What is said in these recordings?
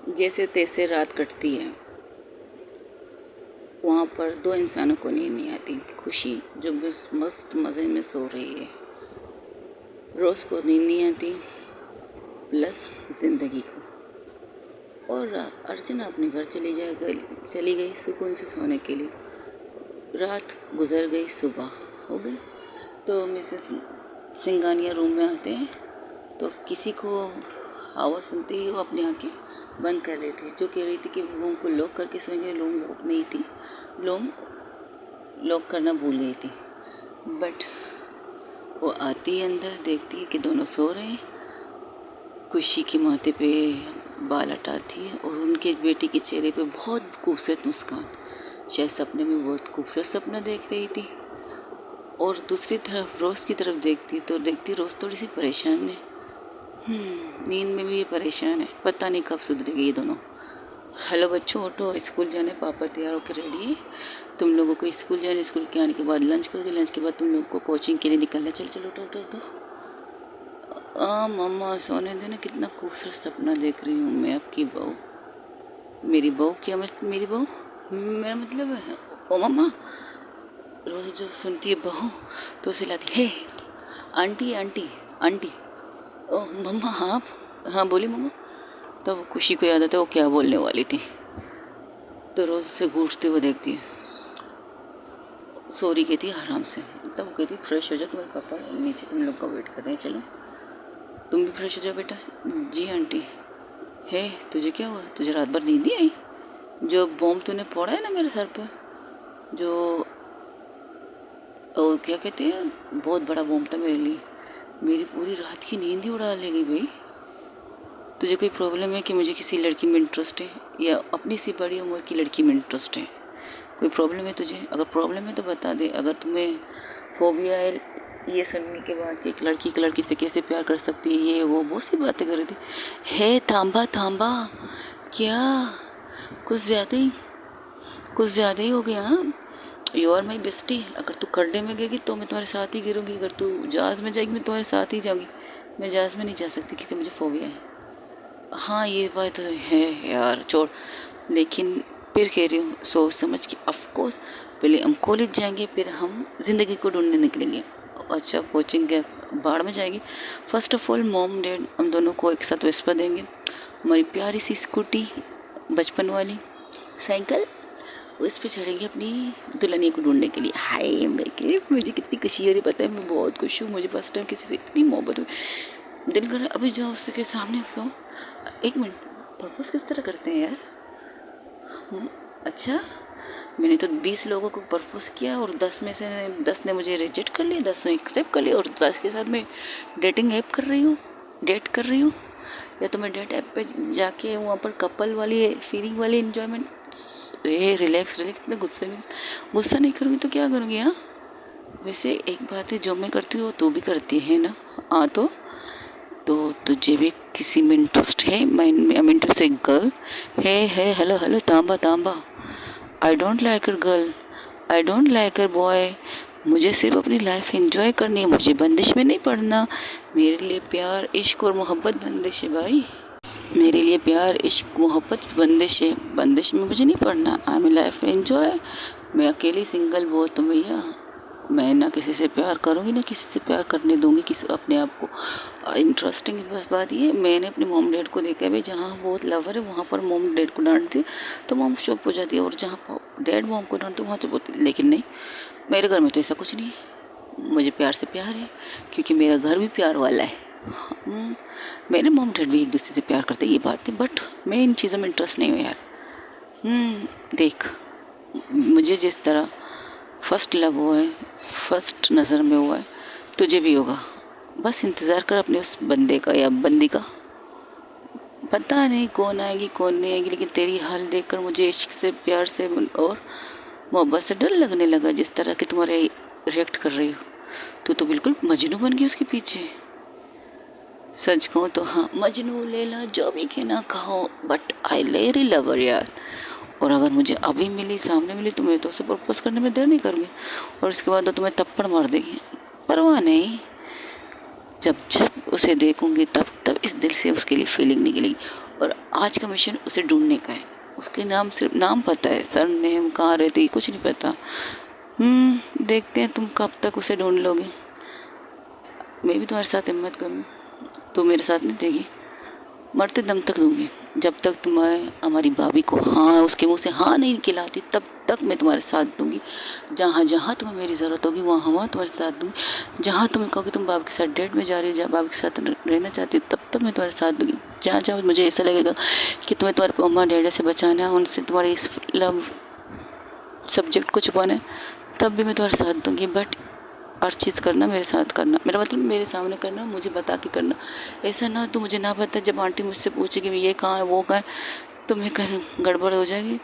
जैसे तैसे रात कटती है। वहाँ पर दो इंसानों को नींद नहीं आती। खुशी जो बस मस्त मज़े में सो रही है, रोज़ को नींद नहीं आती, प्लस ज़िंदगी को। और अर्चना अपने घर चली गई सुकून से सोने के लिए। रात गुजर गई, सुबह हो गई। तो मिसेस सिंघानिया रूम में आते हैं तो किसी को आवाज़ सुनते ही वो अपनी आंखें बंद कर लेती है। जो कह रही थी कि रूम को लॉक करके सोएंगे, रूम लॉक नहीं थी, रूम लॉक करना भूल गई थी। बट वो आती है अंदर, देखती है कि दोनों सो रहे हैं। खुशी के माथे पे बाल हटाती है और उनके बेटी के चेहरे पे बहुत खूबसूरत मुस्कान। शायद सपने में बहुत खूबसूरत सपना देख रही थी। और दूसरी तरफ रोज़ की तरफ देखती रोज़ थोड़ी सी परेशान है। नींद में भी ये परेशान है, पता नहीं कब सुधरेगी ये दोनों। हेलो बच्चों, उठो, स्कूल जाने, पापा तैयार होकर रेडी है। तुम लोगों को स्कूल जाने, स्कूल के आने के बाद लंच करोगे, लंच के बाद तुम लोगों को कोचिंग के लिए निकलना है। चलो चलो उठो उठो उठो। मम्मा सोने देना, कितना खूबसूरत सपना देख रही हूँ मैं, आपकी बहू। मेरी बहू? क्या मेरी बहू? मेरा मतलब है ओ मम्मा, रोज़ जो सुनती है बहू तो उसे लाती है आंटी आंटी आंटी। ओह मम्मा, हाँ हाँ बोली मम्मा। तब खुशी को याद आता है वो क्या बोलने वाली थी। तो रोज़ से घूरते हुए देखती है। सॉरी कहती है आराम से। तब वो कहती है फ्रेश हो जाओ, तुम्हारे पापा नीचे तुम लोग का वेट कर रहे हैं, चलो तुम भी फ्रेश हो जाओ बेटा। जी आंटी। हे तुझे क्या हुआ? तुझे रात भर नींद नहीं आई? जो बॉम्ब तूने फोड़ा है ना मेरे सर पर, जो क्या कहते हैं, बहुत बड़ा बॉम्ब था मेरे लिए। मेरी पूरी रात की नींद ही उड़ा ले गई भाई। तुझे कोई प्रॉब्लम है कि मुझे किसी लड़की में इंटरेस्ट है, या अपनी सी बड़ी उम्र की लड़की में इंटरेस्ट है? कोई प्रॉब्लम है तुझे? अगर प्रॉब्लम है तो बता दे। अगर तुम्हें फोबिया है ये सुनने के बाद कि एक लड़की से कैसे प्यार कर सकती है, ये वो बहुत सी बातें कर रही थी। हे थांबा थांबा, क्या कुछ ज़्यादा ही हो गया। You are my bestie. अगर तू खड्डे में गिरेगी तो मैं तुम्हारे साथ ही गिरूँगी, अगर तू जहाज़ में जाएगी मैं तुम्हारे साथ ही जाऊँगी। मैं जहाज़ में नहीं जा सकती क्योंकि मुझे फोबिया है। हाँ ये बात है यार, छोड़। लेकिन फिर कह रही हूँ सोच समझ के। ऑफकोर्स पहले हम कॉलेज जाएंगे, फिर हम ज़िंदगी को ढूंढने निकलेंगे। अच्छा कोचिंग क्या बाढ़ में जाएगी? First of all mom dad हम दोनों को एक साथ वेस्पा देंगे। हमारी प्यारी सी स्कूटी, बचपन वाली साइकिल, उस पर चढ़ेंगे अपनी दुल्हनिया को ढूंढने के लिए। हाय मैं कह मुझे कितनी खुशी हो रही, पता है मैं बहुत खुश हूँ। मुझे फर्स्ट टाइम किसी से इतनी मोहब्बत हुई। दिल कर अभी जाओ उसके सामने क्यों। एक मिनट, प्रपोज किस तरह करते हैं यार? अच्छा मैंने तो 20 लोगों को प्रपोज किया और 10 में से 10 ने मुझे रिजेक्ट कर लिया, 10 ने एक्सेप्ट कर लिया, और 10 के साथ मैं डेटिंग ऐप कर रही हूँ, डेट कर रही हूँ। या तो मैं डेट ऐप पे जाके वहाँ पर कपल वाली फीलिंग वाली इन्जॉयमेंट, ये रिलैक्स इतने गुस्सा नहीं करूँगी तो क्या करूँगी? हाँ वैसे एक बात है, जो मैं करती हूँ वो तू भी करती है ना? हाँ तो तुझे भी किसी में इंटरेस्ट है? मैं इंटरेस्ट एक गर्ल है। हेलो हेलो तांबा तांबा, I don't like her girl, I don't like her boy. मुझे सिर्फ अपनी लाइफ एंजॉय करनी है, मुझे बंदिश में नहीं पड़ना। मेरे लिए प्यार इश्क और मोहब्बत बंदिश है भाई। मेरे लिए प्यार इश्क मोहब्बत बंदिश है, बंदिश में मुझे नहीं पड़ना। I am life enjoy. मैं अकेली सिंगल बहुत हूँ भैया। मैं ना किसी से प्यार करूँगी ना किसी से प्यार करने दूँगी किसी अपने आप को। इंटरेस्टिंग बस बात ये, मैंने अपने मॉम डैड को देखा है भाई, जहाँ बहुत लवर है वहाँ पर मॉम डैड को डांटती है तो मॉम चुप हो जाती है, और जहाँ डैड मॉम को डांटते वहाँ चुप होती है। लेकिन नहीं, मेरे घर में तो ऐसा कुछ नहीं है। मुझे प्यार से प्यार है क्योंकि मेरा घर भी प्यार वाला है। मेरे मॉम डैड भी एक दूसरे से प्यार करते हैं, ये बात है। बट मैं इन चीज़ों में इंटरेस्ट नहीं हूँ यार। देख, मुझे जिस तरह फर्स्ट लव हुआ है, फर्स्ट नज़र में हुआ है, तुझे भी होगा। बस इंतज़ार कर अपने उस बंदे का या बंदी का। पता नहीं कौन आएगी कौन नहीं आएगी, लेकिन तेरी हाल देखकर मुझे इश्क से, प्यार से और मोहब्बत से डर लगने लगा। जिस तरह के तुम्हारे रिएक्ट कर रही हो, तू तो बिल्कुल मजनू बन गई उसके पीछे। सच कहूँ तो हाँ, मजनू लैला जो भी कहना कहो, बट आई रियली लव हर यार। और अगर मुझे अभी मिली, सामने मिली, तो मैं तो उसे प्रपोज करने में देर नहीं करूँगी, और इसके बाद तो तुम्हें थप्पड़ मार देगी। परवाह नहीं, जब जब उसे देखूँगी तब तब इस दिल से उसके लिए फीलिंग निकलेगी। और आज का मिशन उसे ढूंढने का है। उसके नाम, सिर्फ नाम पता है, सर नेम, कहाँ रहती है, कुछ नहीं पता। देखते हैं तुम कब तक उसे ढूंढ लोगे। मैं भी तुम्हारे साथ हिम्मत करूँ, तो मेरे साथ नहीं देगी, मरते दम तक दूंगी। जब तक तुम्हें हमारी भाभी को हाँ, उसके मुंह से हाँ नहीं खिलाती, तब तक मैं तुम्हारे साथ दूंगी। जहाँ जहाँ तुम्हें मेरी ज़रूरत होगी वहाँ वहाँ तुम्हारे साथ दूंगी। जहाँ तुम्हें कहोगे तुम भाभी के साथ डेट में जा रही हो, जहाँ भाभी के साथ रहना चाहती हो, तब तक मैं तुम्हारे साथ दूंगी। जहाँ जहाँ मुझे ऐसा लगेगा कि तुम्हें तुम्हारे मम्मा डैडी से बचाना है, उनसे तुम्हारे इस लव सब्जेक्ट को छुपाना है, तब भी मैं तुम्हारे साथ दूंगी। बट हर चीज़ करना मेरे साथ करना, मेरा मतलब मेरे सामने करना, मुझे बता के करना। ऐसा ना तो मुझे ना पता, जब आंटी मुझसे पूछेगी ये कहाँ है वो कहाँ है, तो मैं कहीं गड़बड़ हो जाएगी।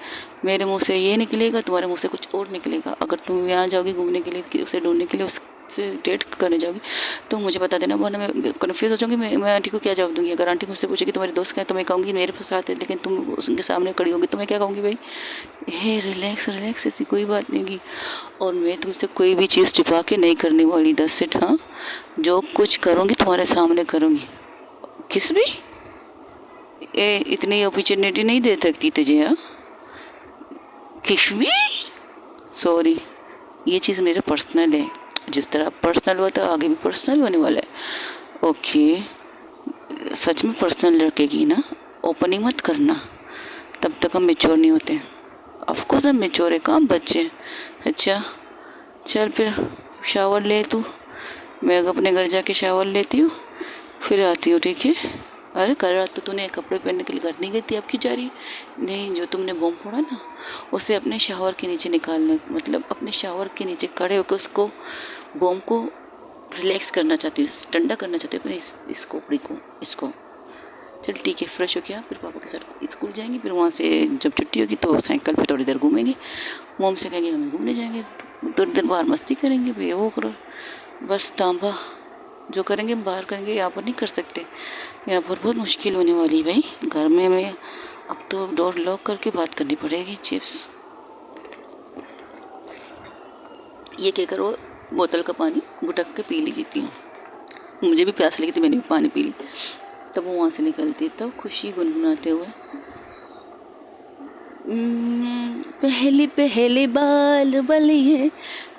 मेरे मुंह से ये निकलेगा, तुम्हारे मुंह से कुछ और निकलेगा। अगर तुम यहाँ जाओगी घूमने के लिए, कि उसे ढूंढने के लिए, उससे डेट करने जाओगी, तो मुझे बता देना, वरना मैं कन्फ्यूज़ हो जाऊँगी। मैं आंटी को क्या जवाब दूँगी? अगर आंटी मुझसे पूछेगी तुम्हारे दोस्त क्या है, तो मैं कहूँगी मेरे साथ है, लेकिन तुम उनके सामने खड़ी होगी, तो मैं क्या कहूँगी? भाई हे रिलैक्स रिलैक्स, ऐसी कोई बात नहीं होगी। और मैं तुमसे कोई भी चीज़ छुपा के नहीं करने वाली। 10 हाँ, जो कुछ करूँगी तुम्हारे सामने करूँगी। किस भी इतनी अपॉर्चुनिटी नहीं दे सकती तुझे। हाँ, किस भी सॉरी, ये चीज़ मेरा पर्सनल है। जिस तरह पर्सनल हुआ था, आगे भी पर्सनल होने वाला है। ओके, सच में पर्सनल रखेगी ना, ओपनिंग मत करना, तब तक हम मेच्योर नहीं होते। ऑफकोर्स हम मेच्योर है, काम बच्चे। अच्छा चल फिर शावर ले तू, मैं अपने घर जाके शावर लेती हूँ, फिर आती हूँ, ठीक है? अरे कल रात तो तूने कपड़े पहनने के लिए घर नहीं गई थी, अब क्यों जा रही? नहीं, जो तुमने बॉम्ब फोड़ा ना, उसे अपने शावर के नीचे निकालने, मतलब अपने शावर के नीचे खड़े होकर उसको बॉम्ब को रिलैक्स करना चाहती हूँ, ठंडा करना चाहती हूँ अपने इस खोपड़ी को, इसको। चल ठीक है, फ्रेश हो गया, फिर पापा के साथ स्कूल जाएंगे, फिर वहाँ से जब छुट्टी होगी तो साइकिल पे थोड़ी देर घूमेंगे। मॉम से कहेंगे हमें घूमने जाएंगे, थोड़ी देर बाहर मस्ती करेंगे, भैया वो करो। बस तांबा जो करेंगे हम बाहर करेंगे, यहाँ पर नहीं कर सकते। यहाँ पर बहुत मुश्किल होने वाली है भाई, घर में मैं अब तो डोर लॉक करके बात करनी पड़ेगी। चिप्स ये कहकर वो बोतल का पानी गुटक के पी लेती हूँ। मुझे भी प्यास लगी थी, मैंने भी पानी पी ली। तब वो वहाँ से निकलती, तब खुशी गुनगुनाते हुए पहली पहली बाल बलिए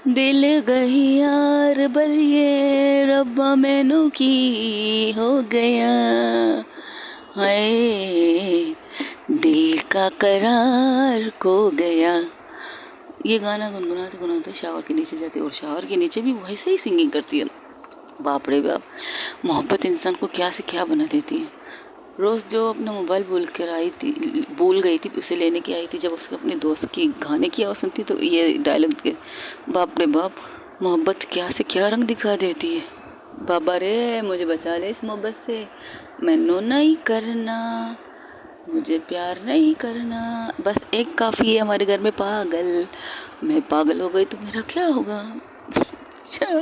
दिल गई यार बलिए, रब्बा मैनू की हो गया, हाय दिल का करार खो गया। ये गाना गुनगुनाते गुनगुनाते शावर के नीचे जाती है, और शावर के नीचे भी वैसे ही सिंगिंग करती है। बाप रे बाप, मोहब्बत इंसान को क्या से क्या बना देती है। रोज़ जो अपना मोबाइल भूल गई थी, उसे लेने की आई थी, जब उसके अपने दोस्त की गाने की आवाज़ सुनती तो ये डायलॉग के, बाप रे बाप, मोहब्बत क्या से क्या रंग दिखा देती है। बाबा रे मुझे बचा ले इस मोहब्बत से, मैनू नहीं करना, मुझे प्यार नहीं करना, बस एक काफ़ी है हमारे घर में पागल। मैं पागल हो गई तो मेरा क्या होगा? अच्छा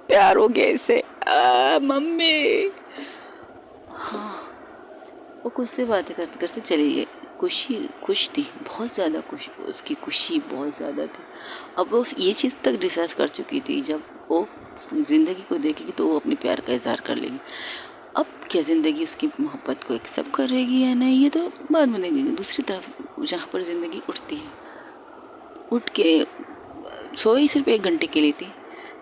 प्यार हो गया इसे, मम्मी। हाँ, वो कुछ से बातें करते करते चली गई। खुश थी, बहुत ज़्यादा खुश, उसकी खुशी बहुत ज़्यादा थी। अब वो ये चीज़ तक डिस्कस कर चुकी थी, जब वो ज़िंदगी को देखेगी तो वो अपने प्यार का इजहार कर लेगी। अब क्या ज़िंदगी उसकी मोहब्बत को एक्सेप्ट करेगी या नहीं, ये तो बाद में देखेंगे। दूसरी तरफ जहाँ पर ज़िंदगी उठती है, उठ के सोई सिर्फ 1 घंटे के लिए थी।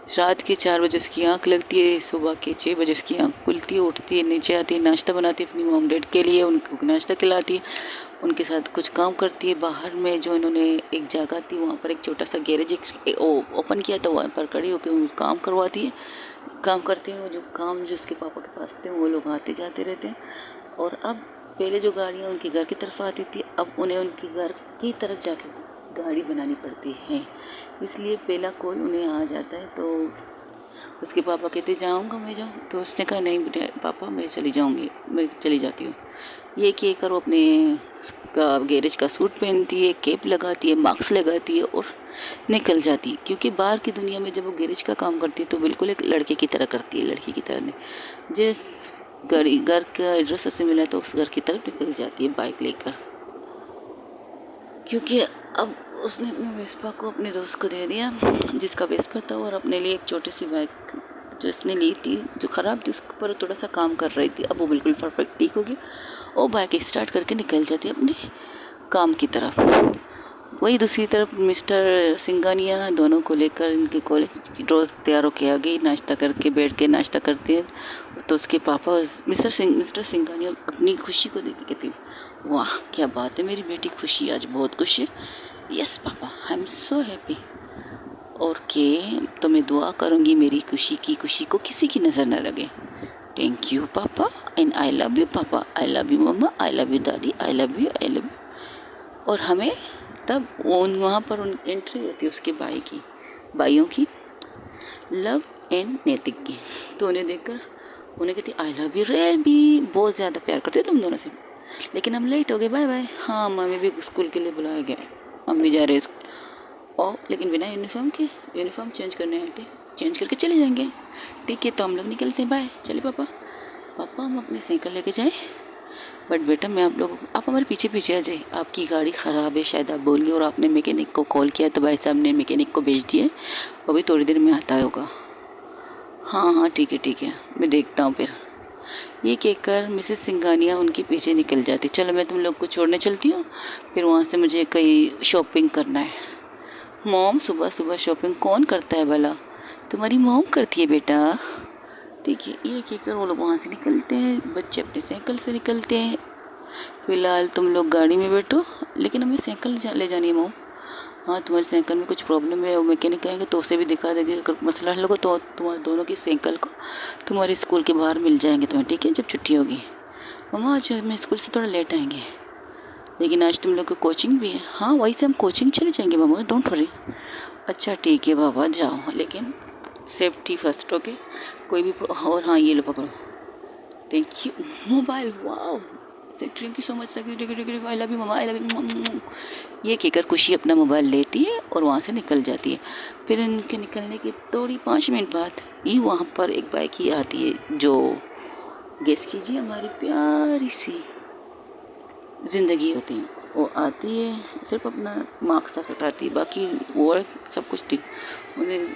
रात के 4 बजे उसकी आँख लगती है, सुबह के 6 बजे उसकी आँख खुलती है, उठती है, नीचे आती है, नाश्ता बनाती है अपनी मॉम डैड के लिए, उनको नाश्ता खिलाती है, उनके साथ कुछ काम करती है। बाहर में जो इन्होंने एक जगह थी, वहाँ पर एक छोटा सा गैरेज ओपन किया था, वहाँ पर खड़ी होकर काम करवाती है, काम करते हैं। वो जो काम जो उसके पापा के पास थे, वो लोग आते जाते रहते हैं। और अब पहले जो गाड़ियाँ उनके घर की तरफ आती थी, अब उन्हें उनके घर की तरफ जाके गाड़ी बनानी पड़ती है, इसलिए पहला कॉल उन्हें आ जाता है। तो उसके पापा कहते जाऊँगा मैं, जाऊँ, तो उसने कहा नहीं बेटा पापा मैं चली जाऊँगी, मैं चली जाती हूँ। ये कि कर वो अपने का गैरेज का सूट पहनती है, कैप लगाती है, मास्क लगाती है और निकल जाती है। क्योंकि बाहर की दुनिया में जब वो गैरेज का काम करती है तो बिल्कुल एक लड़के की तरह करती है, लड़की की तरह नहीं। जिस घर का एड्रेस उसे मिला तो उस घर की तरफ निकल जाती है बाइक लेकर। क्योंकि अब उसने अपने वेस्पा को अपने दोस्त को दे दिया, जिसका वेस्पा था, और अपने लिए एक जो इसने ली थी, जो ख़राब थी, उसके ऊपर थोड़ा सा काम कर रही थी। अब वो बिल्कुल परफेक्ट ठीक होगी और बाइक स्टार्ट करके निकल जाती है अपने काम की तरफ। वही दूसरी तरफ मिस्टर सिंघानिया दोनों को लेकर इनके कॉलेज रोज़ तैयार होके आ गई, नाश्ता करके बैठ के नाश्ता करते हैं। तो उसके पापा मिस्टर सिंघानिया अपनी खुशी को देख के कहती, वाह क्या बात है, मेरी बेटी खुशी आज बहुत खुश है। Yes papa, I am so happy. और के तो मैं दुआ करूँगी मेरी खुशी को किसी की नज़र न लगे। थैंक यू पापा एंड आई लव यू पापा, I love you mamma, I love you दादी, I love you, I love you. और हमें तब वहाँ पर एंट्री होती है उसके भाइयों की, लव एंड नैतिक की। तो उन्हें देखकर उन्हें कहती आई लव यू रे, भी बहुत ज़्यादा प्यार करते हो तुम दोनों से, लेकिन हम लेट हो गए, बाय बाय। हाँ मम्मी भी स्कूल के लिए बुलाया गया है, हम भी जा रहे हैं और लेकिन बिना यूनिफॉर्म के, यूनिफॉर्म चेंज करने आते, चेंज करके चले जाएंगे। ठीक है तो हम लोग निकलते हैं, बाय। चले पापा हम अपने साइकिल लेके जाएं, बट बेटा मैं आप हमारे पीछे पीछे आ जाए, आपकी गाड़ी ख़राब है शायद आप बोल गए, और आपने मैकेनिक को कॉल किया तो भाई साहब ने मैकेनिक को भेज दिया, वो भी थोड़ी देर में आता होगा। हाँ ठीक है मैं देखता हूँ फिर। ये कहकर मिसेस सिंघानिया उनके पीछे निकल जाती। चलो मैं तुम लोग को छोड़ने चलती हूँ, फिर वहाँ से मुझे कहीं शॉपिंग करना है। मॉम सुबह सुबह शॉपिंग कौन करता है भला? तुम्हारी मॉम करती है बेटा। ठीक है, ये कहकर वो लोग वहाँ से निकलते हैं, बच्चे अपने साइकिल से निकलते हैं। फ़िलहाल तुम लोग गाड़ी में बैठो, लेकिन हमें साइकिल ले जानी है मॉम। हाँ तुम्हारी साइकिल में कुछ प्रॉब्लम है, वो मैकेनिक कहेंगे तो उसे भी दिखा देंगे, अगर मसला हल होगा तो तुम्हारे दोनों की साइकिल को तुम्हारे स्कूल के बाहर मिल जाएंगे तुम्हें, ठीक है, जब छुट्टी होगी। मम्मा आज मैं स्कूल से थोड़ा लेट आएंगे, लेकिन आज तुम लोग को कोचिंग भी है। हाँ वही से हम कोचिंग चले जाएंगे मम्मा, डोंट वरी। अच्छा ठीक है बाबा जाओ, लेकिन सेफ्टी फर्स्ट, ओके। कोई भी और हाँ ये लो पकड़ो, thank you. Mobile, wow thank you so much, I love you mamma, I love you. ये कहकर खुशी अपना मोबाइल लेती है और वहाँ से निकल जाती है। फिर इनके निकलने के थोड़ी 5 मिनट बाद ही वहाँ पर एक बाइक ही आती है, जो गेस कीजिए हमारी प्यारी सी ज़िंदगी होती है। वो आती है, सिर्फ अपना मार्क्स हटाती है, बाकी वो सब कुछ ठीक। उन्हें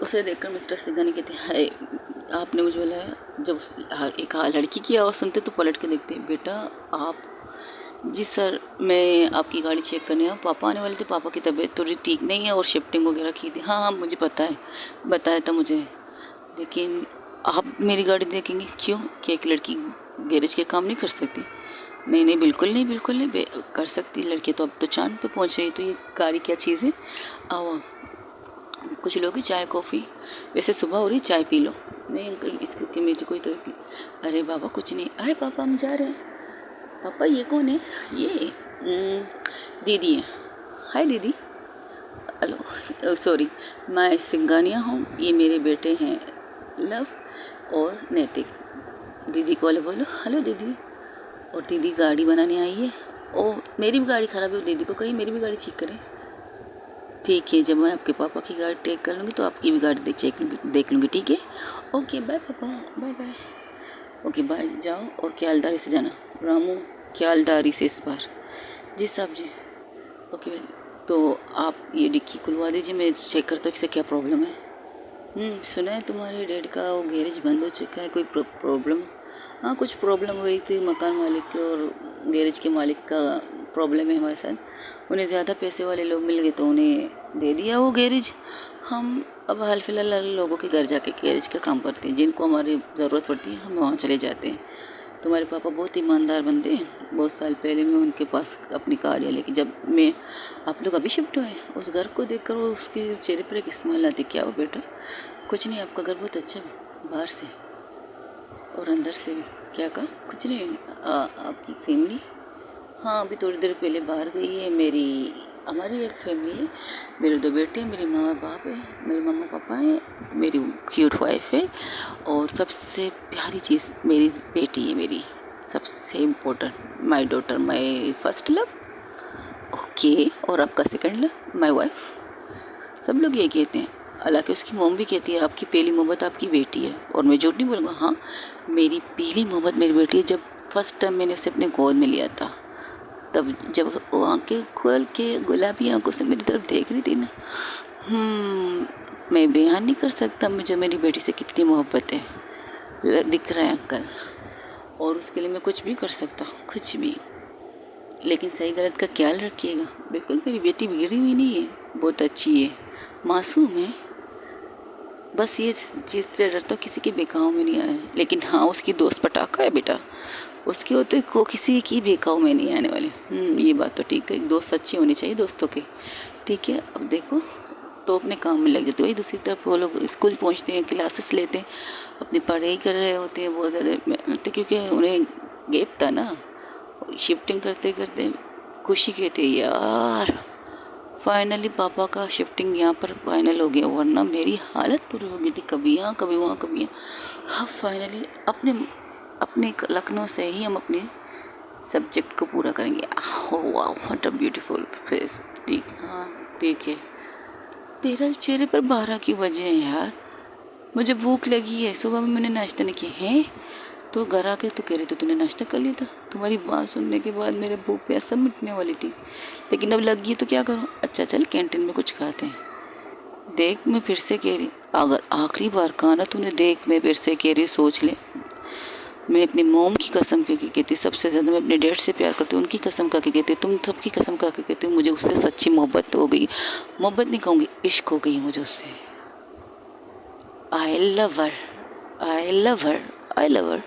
उसे देखकर मिस्टर सिंघानी कहते हैं, हाय आपने मुझे बुलाया। जब एक लड़की की आवाज़ सुनते तो पलट के देखते, बेटा आप? जी सर मैं आपकी गाड़ी चेक करने आया, पापा आने वाले थे, पापा की तबीयत थोड़ी ठीक नहीं है और शिफ्टिंग वगैरह की थी। हाँ मुझे पता है, बताया था मुझे, लेकिन आप मेरी गाड़ी देखेंगे क्यों? क्या एक लड़की गैरेज के काम नहीं कर सकती? नहीं बिल्कुल नहीं कर सकती लड़की तो, अब तो चांद पे पहुंच रही, तो ये गाड़ी क्या चीज़ है? आओ कुछ लोग चाय कॉफ़ी, वैसे सुबह हो रही चाय पी लो। नहीं अंकल इसके मुझे कोई तो, अरे बाबा कुछ नहीं। अरे पापा हम जा रहे हैं। पापा ये कौन है? ये दीदी है। हाय दीदी। हेलो सॉरी मैं सिंघानिया हूँ, ये मेरे बेटे हैं लव और नैतिक। दीदी को बोलो हेलो दीदी। और दीदी गाड़ी बनाने आई है। ओ मेरी भी गाड़ी ख़राब है, दीदी को कही मेरी भी गाड़ी ठीक करें। ठीक है जब मैं आपके पापा की गाड़ी चेक कर लूँगी तो आपकी भी गाड़ी देख लूँगी, ठीक है। ओके बाय पापा, बाय बाय। ओके बाय, जाओ और ख्यालदारी से जाना रामू, ख्यालदारी से इस बार। जी साहब जी। ओके तो आप ये डिक्की खुलवा दीजिए, मैं चेक करता हूँ कि क्या प्रॉब्लम है। सुना है तुम्हारे डैड का वो गैरेज बंद हो चुका है, कोई प्रॉब्लम? हाँ कुछ प्रॉब्लम हुई थी, मकान मालिक के और गैरेज के मालिक का प्रॉब्लम है हमारे साथ। उन्हें ज़्यादा पैसे वाले लोग मिल गए तो उन्हें दे दिया वो गैरेज। हम अब हाल फिलहाल लोगों के घर जाके गैरेज का काम करते हैं, जिनको हमारी ज़रूरत पड़ती है हम वहाँ चले जाते हैं। तुम्हारे पापा बहुत ईमानदार बंदे हैं। बहुत साल पहले मैं उनके पास अपनी कार लेके, जब मैं आप लोग अभी शिफ्ट हुए, उस घर को देखकर वो उसके चेहरे पर एक स्माइल आती। क्या वो बेटा? कुछ नहीं, आपका घर बहुत अच्छा है, बाहर से और अंदर से भी। क्या कहा? कुछ नहीं। आपकी फैमिली? हाँ अभी थोड़ी देर पहले बाहर गई है। हमारी एक फैमिली है, मेरे 2 बेटे हैं, मेरे माँ बाप है, मेरे मम्मा पापा हैं, मेरी क्यूट वाइफ है, और सबसे प्यारी चीज़ मेरी बेटी है, मेरी सबसे important, my daughter, my first love. Okay और आपका सेकंड लव, माय वाइफ। सब लोग ये कहते हैं, हालांकि उसकी मॉम भी कहती है आपकी पहली मोहब्बत आपकी बेटी है, और मैं झूठ नहीं बोलूँगा। हाँ मेरी पहली मोहब्बत मेरी बेटी है। जब फर्स्ट टाइम मैंने उसे अपने गोद में लिया था, तब जब वो आंखें खोल के गुलाबी आंखों से मेरी तरफ देख रही थी ना, मैं बयान नहीं कर सकता मुझे मेरी बेटी से कितनी मोहब्बत है, दिख रहा है अंकल, और उसके लिए मैं कुछ भी कर सकता हूँ, कुछ भी। लेकिन सही गलत का ख्याल रखिएगा। बिल्कुल मेरी बेटी बिगड़ी हुई नहीं है, बहुत अच्छी है, मासूम है। बस ये चीज़ से डरता किसी के बेकाव में नहीं आए। लेकिन हाँ, उसकी दोस्त पटाखा है बेटा, उसके होते को किसी की बेकाव में नहीं आने वाले। ये बात तो ठीक है, एक दोस्त अच्छी होनी चाहिए दोस्तों के। ठीक है, अब देखो तो अपने काम में लग जाते। वही दूसरी तरफ वो लोग स्कूल पहुंचते हैं, क्लासेस लेते हैं, अपनी पढ़ाई कर रहे होते हैं बहुत ज़्यादा, तो क्योंकि उन्हें गैप था ना, शिफ्टिंग करते करते खुशी कहते यार फाइनली पापा का शिफ्टिंग यहाँ पर फाइनल हो गया, वरना मेरी हालत पूरी हो गई थी, कभी यहाँ कभी वहाँ कभी यहाँ। हाँ फाइनली अपने अपने लखनऊ से ही हम अपने सब्जेक्ट को पूरा करेंगे। वाह व्हाट अ ब्यूटीफुल फेस। ठीक, हाँ ठीक है। तेरा चेहरे पर 12 की वजह है यार, मुझे भूख लगी है, सुबह में मैंने नाश्ता नहीं किया है, तो घर आके तो कह रही थी तूने नाश्ता कर लिया था। तुम्हारी बात सुनने के बाद मेरे भूख प्यास सब मिटने वाली थी, लेकिन अब लग गई तो क्या करूँ। अच्छा चल कैंटीन में कुछ खाते हैं। देख मैं फिर से कह रही, अगर आखिरी बार कहा ना तूने, देख मैं फिर से कह रही, सोच ले। मैं अपनी मोम की कसम खा के कहती, सबसे ज़्यादा मैं अपने डैड से प्यार करती हूँ, उनकी कसम खा के कहती, तुम सबकी कसम खा के कहती हूँ, मुझे उससे सच्ची मोहब्बत हो गई। मोहब्बत नहीं कहूँगी, इश्क हो गई है मुझे उससे। I love her, I love her, I love हर।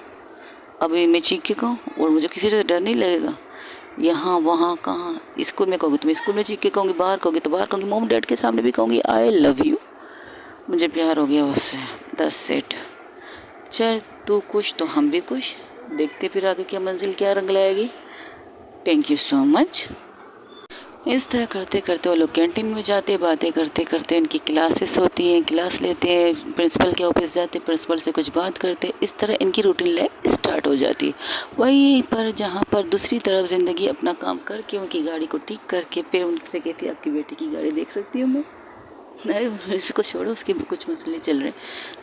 अभी मैं चीख के कहूँ और मुझे किसी से डर नहीं लगेगा। यहाँ वहाँ कहाँ, स्कूल में कहोगी तो मैं स्कूल में चीख के कहूँगी, बाहर कहोगी तो बाहर कहूँगी, मॉम डैड के सामने भी कहूँगी आई लव यू। मुझे प्यार हो गया उससे, 10 सेट। चल तू खुश तो हम भी खुश, देखते फिर आगे क्या मंजिल क्या रंग लाएगी। Thank you so much. इस तरह करते करते वो लोग कैंटीन में जाते, बातें करते करते उनकी क्लासेस होती हैं, क्लास लेते हैं, प्रिंसिपल के ऑफिस जाते, प्रिंसिपल से कुछ बात करते। इस तरह इनकी रूटीन लाइफ स्टार्ट हो जाती है। वहीं पर जहाँ पर दूसरी तरफ ज़िंदगी अपना काम करके उनकी गाड़ी को ठीक करके फिर उनसे कहती है आपकी बेटी की गाड़ी देख सकती हूँ मैं। अरे इसको छोड़ो, उसके भी कुछ मसले चल रहे हैं।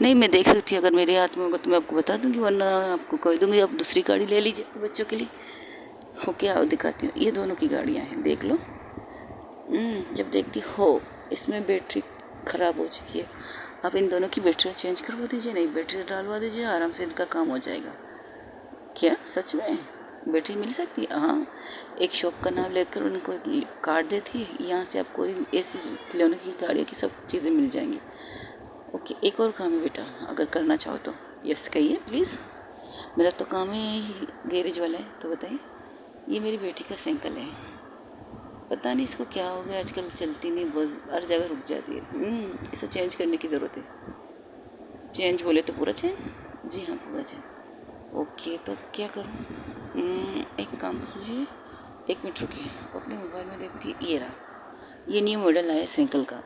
नहीं मैं देख सकती हूँ, अगर मेरे हाथ में होगा तो मैं आपको बता दूँगी, वरना आपको कह दूँगी आप दूसरी गाड़ी ले लीजिए बच्चों के लिए। ओके आओ दिखाती हूँ, ये दोनों की गाड़ियाँ हैं, देख लो। जब देखती हो इसमें बैटरी ख़राब हो चुकी है, आप इन दोनों की बैटरी चेंज करवा दीजिए, नहीं बैटरी डलवा दीजिए, आराम से इनका काम हो जाएगा। क्या सच में बैटरी मिल सकती है? हाँ, एक शॉप का नाम लेकर उनको कार्ड देती है, यहाँ से आपको ऐसी खिलौने की गाड़ियों की सब चीज़ें मिल जाएंगी। ओके एक और काम है बेटा, अगर करना चाहो तो। यस कहिए प्लीज़। मेरा तो काम है गैरेज वाला है, तो बताइए। ये मेरी बेटी का साइकिल है, पता नहीं इसको क्या हो गया, आजकल चलती नहीं, बस हर जगह रुक जाती है। इसे चेंज करने की ज़रूरत है। चेंज बोले तो पूरा चेंज? जी हाँ पूरा चेंज। ओके तो क्या करूँ? एक काम कीजिए, 1 मिनट रुकिए, अपने मोबाइल में देखती है, ये रहा, ये न्यू मॉडल आया साइकिल का,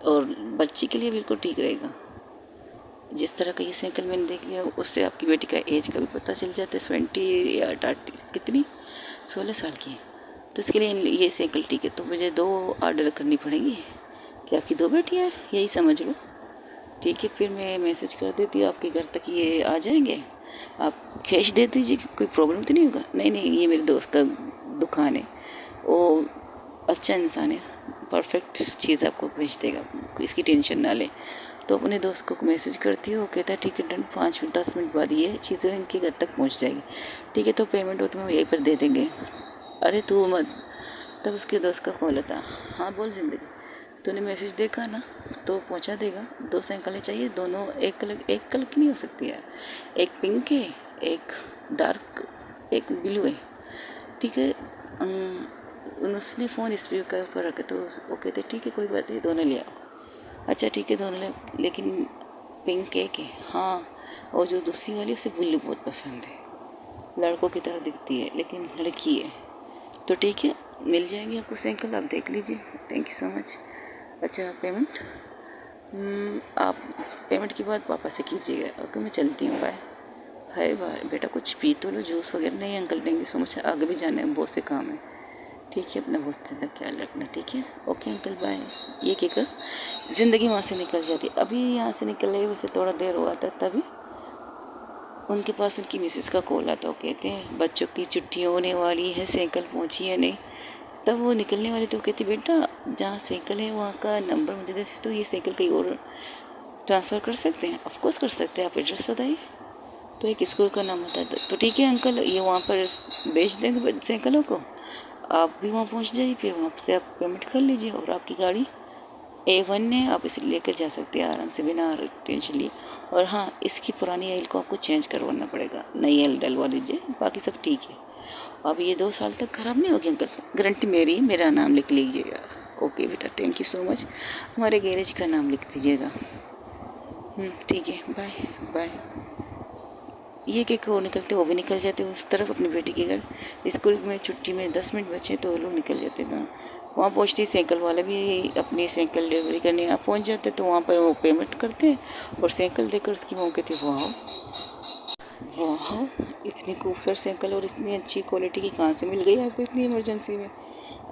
और बच्ची के लिए बिल्कुल ठीक रहेगा। जिस तरह का ये साइकिल मैंने देख लिया, उससे आपकी बेटी का एज का भी पता चल जाता है, 20 या 30 कितनी 16 साल की है, तो इसके लिए ये साइकिल ठीक है। तो मुझे 2 ऑर्डर करनी पड़ेंगी। क्या आपकी 2 बेटियाँ हैं? यही समझ लो। ठीक है फिर मैं मैसेज कर देती हूँ, आपके घर तक ये आ जाएंगे, आप कैश दे दीजिए, कोई प्रॉब्लम तो नहीं होगा? नहीं नहीं, ये मेरे दोस्त का दुकान है, वो अच्छा इंसान है, परफेक्ट चीज़ आपको भेज देगा, इसकी टेंशन ना ले। तो अपने दोस्त को मैसेज करती है, वो कहता है ठीक है डन, 5-10 मिनट बाद ये चीज़ें इनके घर तक पहुंच जाएगी। ठीक है तो पेमेंट हो तो मैं यहीं पर दे देंगे। अरे तू मत। तब उसके दोस्त का कॉल आता, हाँ बोल जिंदगी, तूने मैसेज देखा ना, तो पहुंचा देगा। 2 साइकिलें चाहिए, दोनों एक कलर की नहीं हो सकती है, एक पिंक है, एक डार्क, एक ब्लू है। ठीक है उसने फ़ोन इस पर रखे, तो वो कहते ठीक है कोई बात नहीं, दोनों ले आओ। अच्छा ठीक है दोनों ले, लेकिन पिंक एक है। हाँ, और जो दूसरी वाली उसे ब्लू बहुत पसंद है, लड़कों की तरह दिखती है लेकिन लड़की है। तो ठीक है मिल जाएंगी आपको साइकिल, आप देख लीजिए। Thank you so much. अच्छा पेमेंट आप पेमेंट की बात पापा से कीजिएगा। ओके मैं चलती हूँ, बाय। अरे बार बेटा कुछ पी तो लो, जूस वगैरह। नहीं अंकल देंगे सो मुझे आगे भी जाना है, बहुत से काम है। ठीक है अपना बहुत ज़्यादा ख्याल रखना, ठीक है। Okay uncle bye. ये कहकर ज़िंदगी वहाँ से निकल जाती। अभी यहाँ से निकल रही, वैसे थोड़ा देर हुआ था, तभी उनके पास उनकी मिसेस का कॉल आता। वो कहते हैं बच्चों की छुट्टियाँ होने वाली है, साइकिल पहुँची है नहीं। तब वो निकलने वाली तो कहती बेटा जहाँ साइकिल है वहाँ का नंबर मुझे दे, तो ये साइकिल कहीं और ट्रांसफ़र कर सकते हैं? ऑफ कोर्स कर सकते हैं, आप एड्रेस बताइए। तो एक स्कूल का नाम बता दो। तो ठीक है अंकल, ये वहाँ पर बेच देंगे साइकिलों को, आप भी वहाँ पहुँच जाइए, फिर वहाँ से आप पेमेंट कर लीजिए और आपकी गाड़ी A1 है, आप इसे लेकर जा सकते हैं आराम से बिना टेंशन लिए। और हाँ, इसकी पुरानी ऑयल को आपको चेंज करवाना पड़ेगा, नई ऑयल डलवा लीजिए, बाकी सब ठीक है। अब ये 2 साल तक ख़राब नहीं होगी अंकल, गारंटी मेरी, मेरा नाम लिख लीजिएगा। ओके बेटा, थैंक यू सो मच, हमारे गैरेज का नाम लिख दीजिएगा। ठीक है, बाय बाय। ये एक और निकलते, वो भी निकल जाते उस तरफ अपनी बेटी के घर। स्कूल में छुट्टी में 10 मिनट बचे तो वो लोग निकल जाते थे। वहाँ पहुँचती साइकिल वाला भी अपनी साइकिल डिलीवरी करने यहाँ पहुँच जाते, तो वहाँ पर वो पेमेंट करते और साइकिल देकर उसकी मौके थे। वाह वाह, इतनी खूबसूरत साइकिल और इतनी अच्छी क्वालिटी की कहाँ से मिल गई आपको इतनी इमरजेंसी में?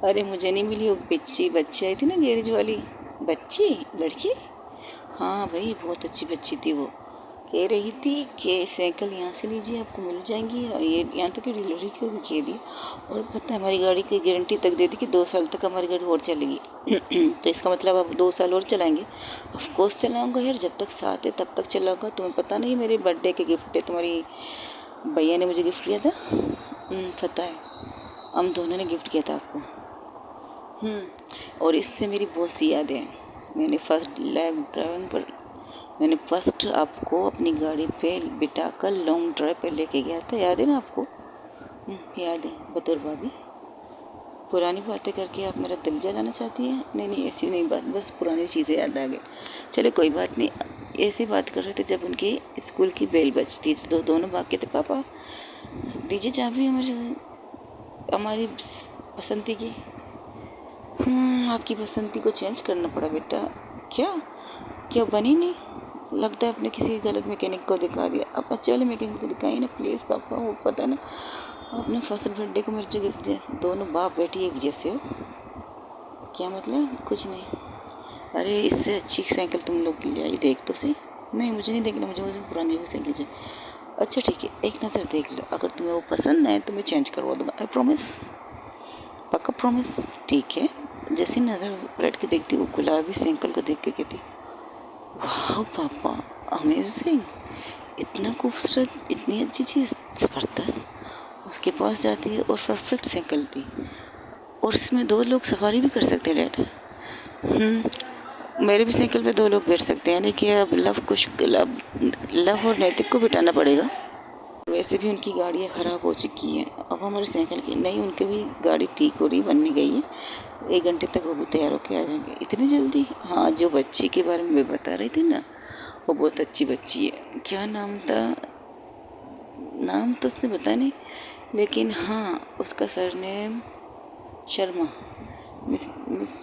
अरे मुझे नहीं मिली, वो बच्ची आई थी ना गैरेज वाली, बच्ची लड़की, हाँ भाई बहुत अच्छी बच्ची थी। वो कह रही थी कि साइकिल यहाँ से लीजिए आपको मिल जाएंगी, और ये यहाँ तक कि डिलीवरी को भी कह दिया, और पता है हमारी गाड़ी की गारंटी तक दे दी कि 2 साल तक हमारी गाड़ी और चलेगी। तो इसका मतलब आप 2 साल और चलाएंगे? ऑफ कोर्स चलाऊंगा यार, जब तक साथ है तब तक चलाऊंगा। तुम्हें पता नहीं मेरे बर्थडे के गिफ्ट है, तुम्हारी भैया ने मुझे गिफ्ट किया था। पता है, हम दोनों ने गिफ्ट किया था आपको। और इससे मेरी बहुत सी यादें हैं। मैंने फर्स्ट लैब ड्राइविंग पर मैंने फर्स्ट आपको अपनी गाड़ी पे बिठा कर लॉन्ग ड्राइव पे लेके गया था, याद है ना आपको? याद है बतौर भाभी। पुरानी बातें करके आप मेरा दिल जलाना चाहती हैं? नहीं नहीं, ऐसी नहीं बात, बस पुरानी चीज़ें याद आ गई। चलो कोई बात नहीं, ऐसी बात कर रहे थे जब उनकी स्कूल की बेल बजती, तो दोनों भाग के थे, पापा दीजिए चाबी हमारी बसंती की। आपकी बसंती को चेंज करना पड़ा बेटा। क्या क्या बनी नहीं? लगता है आपने किसी गलत मैकेनिक को दिखा दिया। अब अच्छे वाले मैकेनिक को दिखाइए ना प्लीज़ पापा, वो पता ना आपने फर्स्ट बर्थडे को मेरे जो गिफ्ट दिया, दोनों बाप बेटी एक जैसे हो। क्या मतलब? कुछ नहीं। अरे इससे अच्छी साइकिल तुम लोग ले आई, देख तो सही। नहीं मुझे नहीं देखना, मुझे पुरानी वो साइकिल चाहिए। अच्छा ठीक है, एक नज़र देख लो, अगर तुम्हें वो पसंद आए तो मैं चेंज करवा दूँगा, आई प्रॉमिस, पक्का प्रॉमिस। ठीक है। जैसी नज़र पलट के देखती, वो गुलाबी साइकिल को देख के कहती वाह पापा अमेजिंग, इतना खूबसूरत, इतनी अच्छी चीज़, ज़बरदस्त। उसके पास जाती है और परफेक्ट साइकिल थी, और इसमें 2 लोग सवारी भी कर सकते हैं डैड। मेरे भी साइकिल पे 2 लोग बैठ सकते हैं, यानी कि अब लव और नैतिक को बिठाना पड़ेगा। वैसे भी उनकी गाड़ियाँ ख़राब हो चुकी हैं, अब हमारी साइकिल की नहीं, उनकी भी गाड़ी ठीक हो रही, बनने गई है। 1 घंटे तक वो भी तैयार होके आ जाएंगे। इतनी जल्दी? हाँ, जो बच्ची के बारे में मैं बता रही थी ना, वो बहुत अच्छी बच्ची है। क्या नाम था? नाम तो उसने बताया नहीं, लेकिन हाँ उसका सरनेम शर्मा,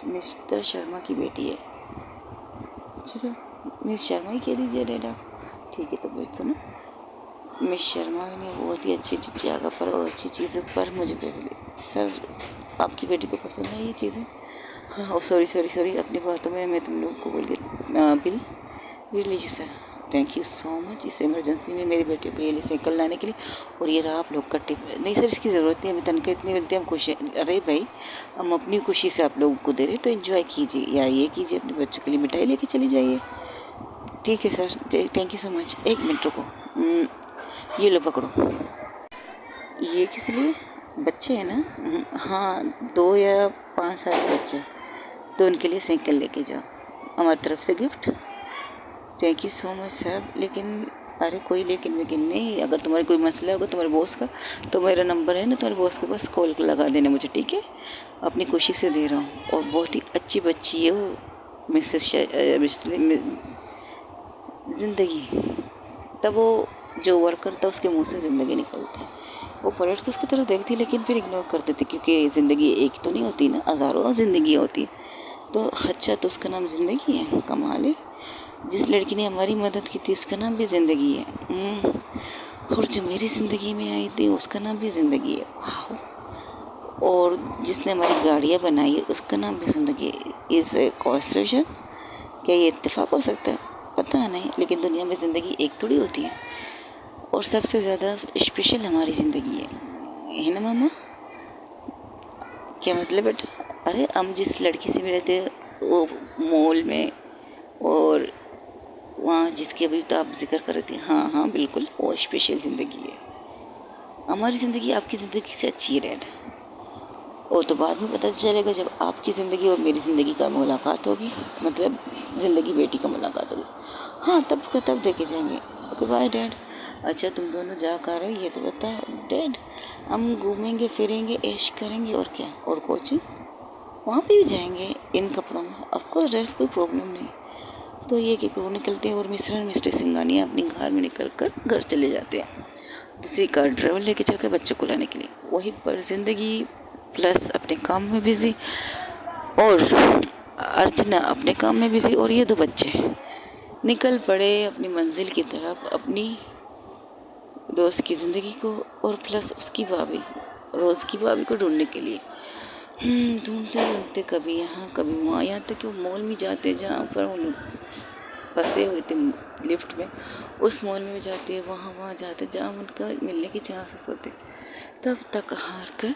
मिस्टर शर्मा की बेटी है। चलो मिस शर्मा ही कह दीजिए डैड आप। ठीक है, तो फिर सुनो, मिस शर्मा ने बहुत ही अच्छी अच्छी जगह पर और अच्छी चीज़ों पर मुझे भेज दी। सर आपकी बेटी को पसंद है ये चीज़ें? हाँ सॉरी अपनी बातों में मैं तुम लोग को बोल गई। बिल लीजिए sir, thank you so much इस इमरजेंसी में मेरी बेटी को ये लिए साइकिल लाने के लिए। और ये रहा आप लोग का टिप। नहीं सर इसकी ज़रूरत नहीं, अभी तनख्वाह इतनी मिलती है, हम खुश हैं। अरे भाई हम अपनी खुशी से आप लोगों को दे रहे, तो एंजॉय कीजिए, या ये कीजिए अपने बच्चों के लिए मिठाई लेके चली जाइए। ठीक है sir, thank you so much. 1 minute रुको, ये लो पकड़ो। ये किस लिए? बच्चे हैं ना? हाँ 2 या 5 साल के बच्चे, तो उनके लिए साइकिल लेके जाओ, हमारी तरफ से gift. Thank you so much sir. लेकिन अरे कोई लेकिन नहीं, अगर तुम्हारे कोई मसला होगा तुम्हारे बॉस का, तो मेरा नंबर है ना, तुम्हारे बॉस के पास कॉल लगा देना मुझे, ठीक है? अपनी खुशी से दे रहा हूँ, और बहुत ही अच्छी बच्ची है वो, मिसेस ज़िंदगी। तब वो जो वर्कर था उसके मुंह से ज़िंदगी निकलता है, वो पलट के उसकी तरफ देखती, लेकिन फिर इग्नोर कर देती, क्योंकि ज़िंदगी एक तो नहीं होती ना, हज़ारों ज़िंदगी होती है। तो अच्छा, तो उसका नाम ज़िंदगी है, कमाल है। जिस लड़की ने हमारी मदद की थी उसका नाम भी ज़िंदगी है। और जो मेरी ज़िंदगी में आई थी उसका नाम भी ज़िंदगी है। वाह। और जिसने हमारी गाड़ियाँ बनाई है उसका नाम भी ज़िंदगी है। Is constitution? क्या ये इत्तेफाक हो सकता है? पता नहीं, लेकिन दुनिया में ज़िंदगी एक थोड़ी होती है, और सबसे ज़्यादा स्पेशल हमारी ज़िंदगी है ना मामा? क्या मतलब बेटा? अरे हम जिस लड़की से मिले थे वो मॉल में, और वहाँ जिसकी अभी तो आप जिक्र कर रहे थे, हाँ हाँ बिल्कुल, वो स्पेशल ज़िंदगी है। हमारी ज़िंदगी आपकी ज़िंदगी से अच्छी है डैड। वो तो बाद में पता चलेगा जब आपकी ज़िंदगी और मेरी ज़िंदगी का मुलाकात होगी, मतलब ज़िंदगी बेटी का मुलाकात होगी। हाँ तब देखे जाएंगे। Okay bye dad. अच्छा तुम दोनों जा कर रहे हो ये तो बता डैड। हम घूमेंगे फिरेंगे ऐश करेंगे और क्या, और कोचिंग वहाँ पे भी जाएंगे इन कपड़ों में। ऑफकोर्स डैड कोई प्रॉब्लम नहीं। तो ये कि वो निकलते हैं और मिस्टर सिंघानिया अपनी कार में निकल कर घर चले जाते हैं, दूसरी कार ड्राइवर लेके चल कर बच्चों को लाने के लिए। वहीं पर ज़िंदगी प्लस अपने काम में बिज़ी, और अर्चना अपने काम में बिज़ी, और ये दो बच्चे निकल पड़े अपनी मंजिल की तरफ, अपनी दोस्त की ज़िंदगी को और प्लस उसकी भाभी, रोज़ की भाभी को ढूंढने के लिए। ढूंढते ढूंढते कभी यहाँ कभी वहाँ, यहाँ तक कि वो मॉल में जाते जहाँ पर वो लोग फंसे हुए थे लिफ्ट में, उस मॉल में भी जाते, वहाँ जाते जहाँ उनका मिलने के चांसेस होते। तब तक हार कर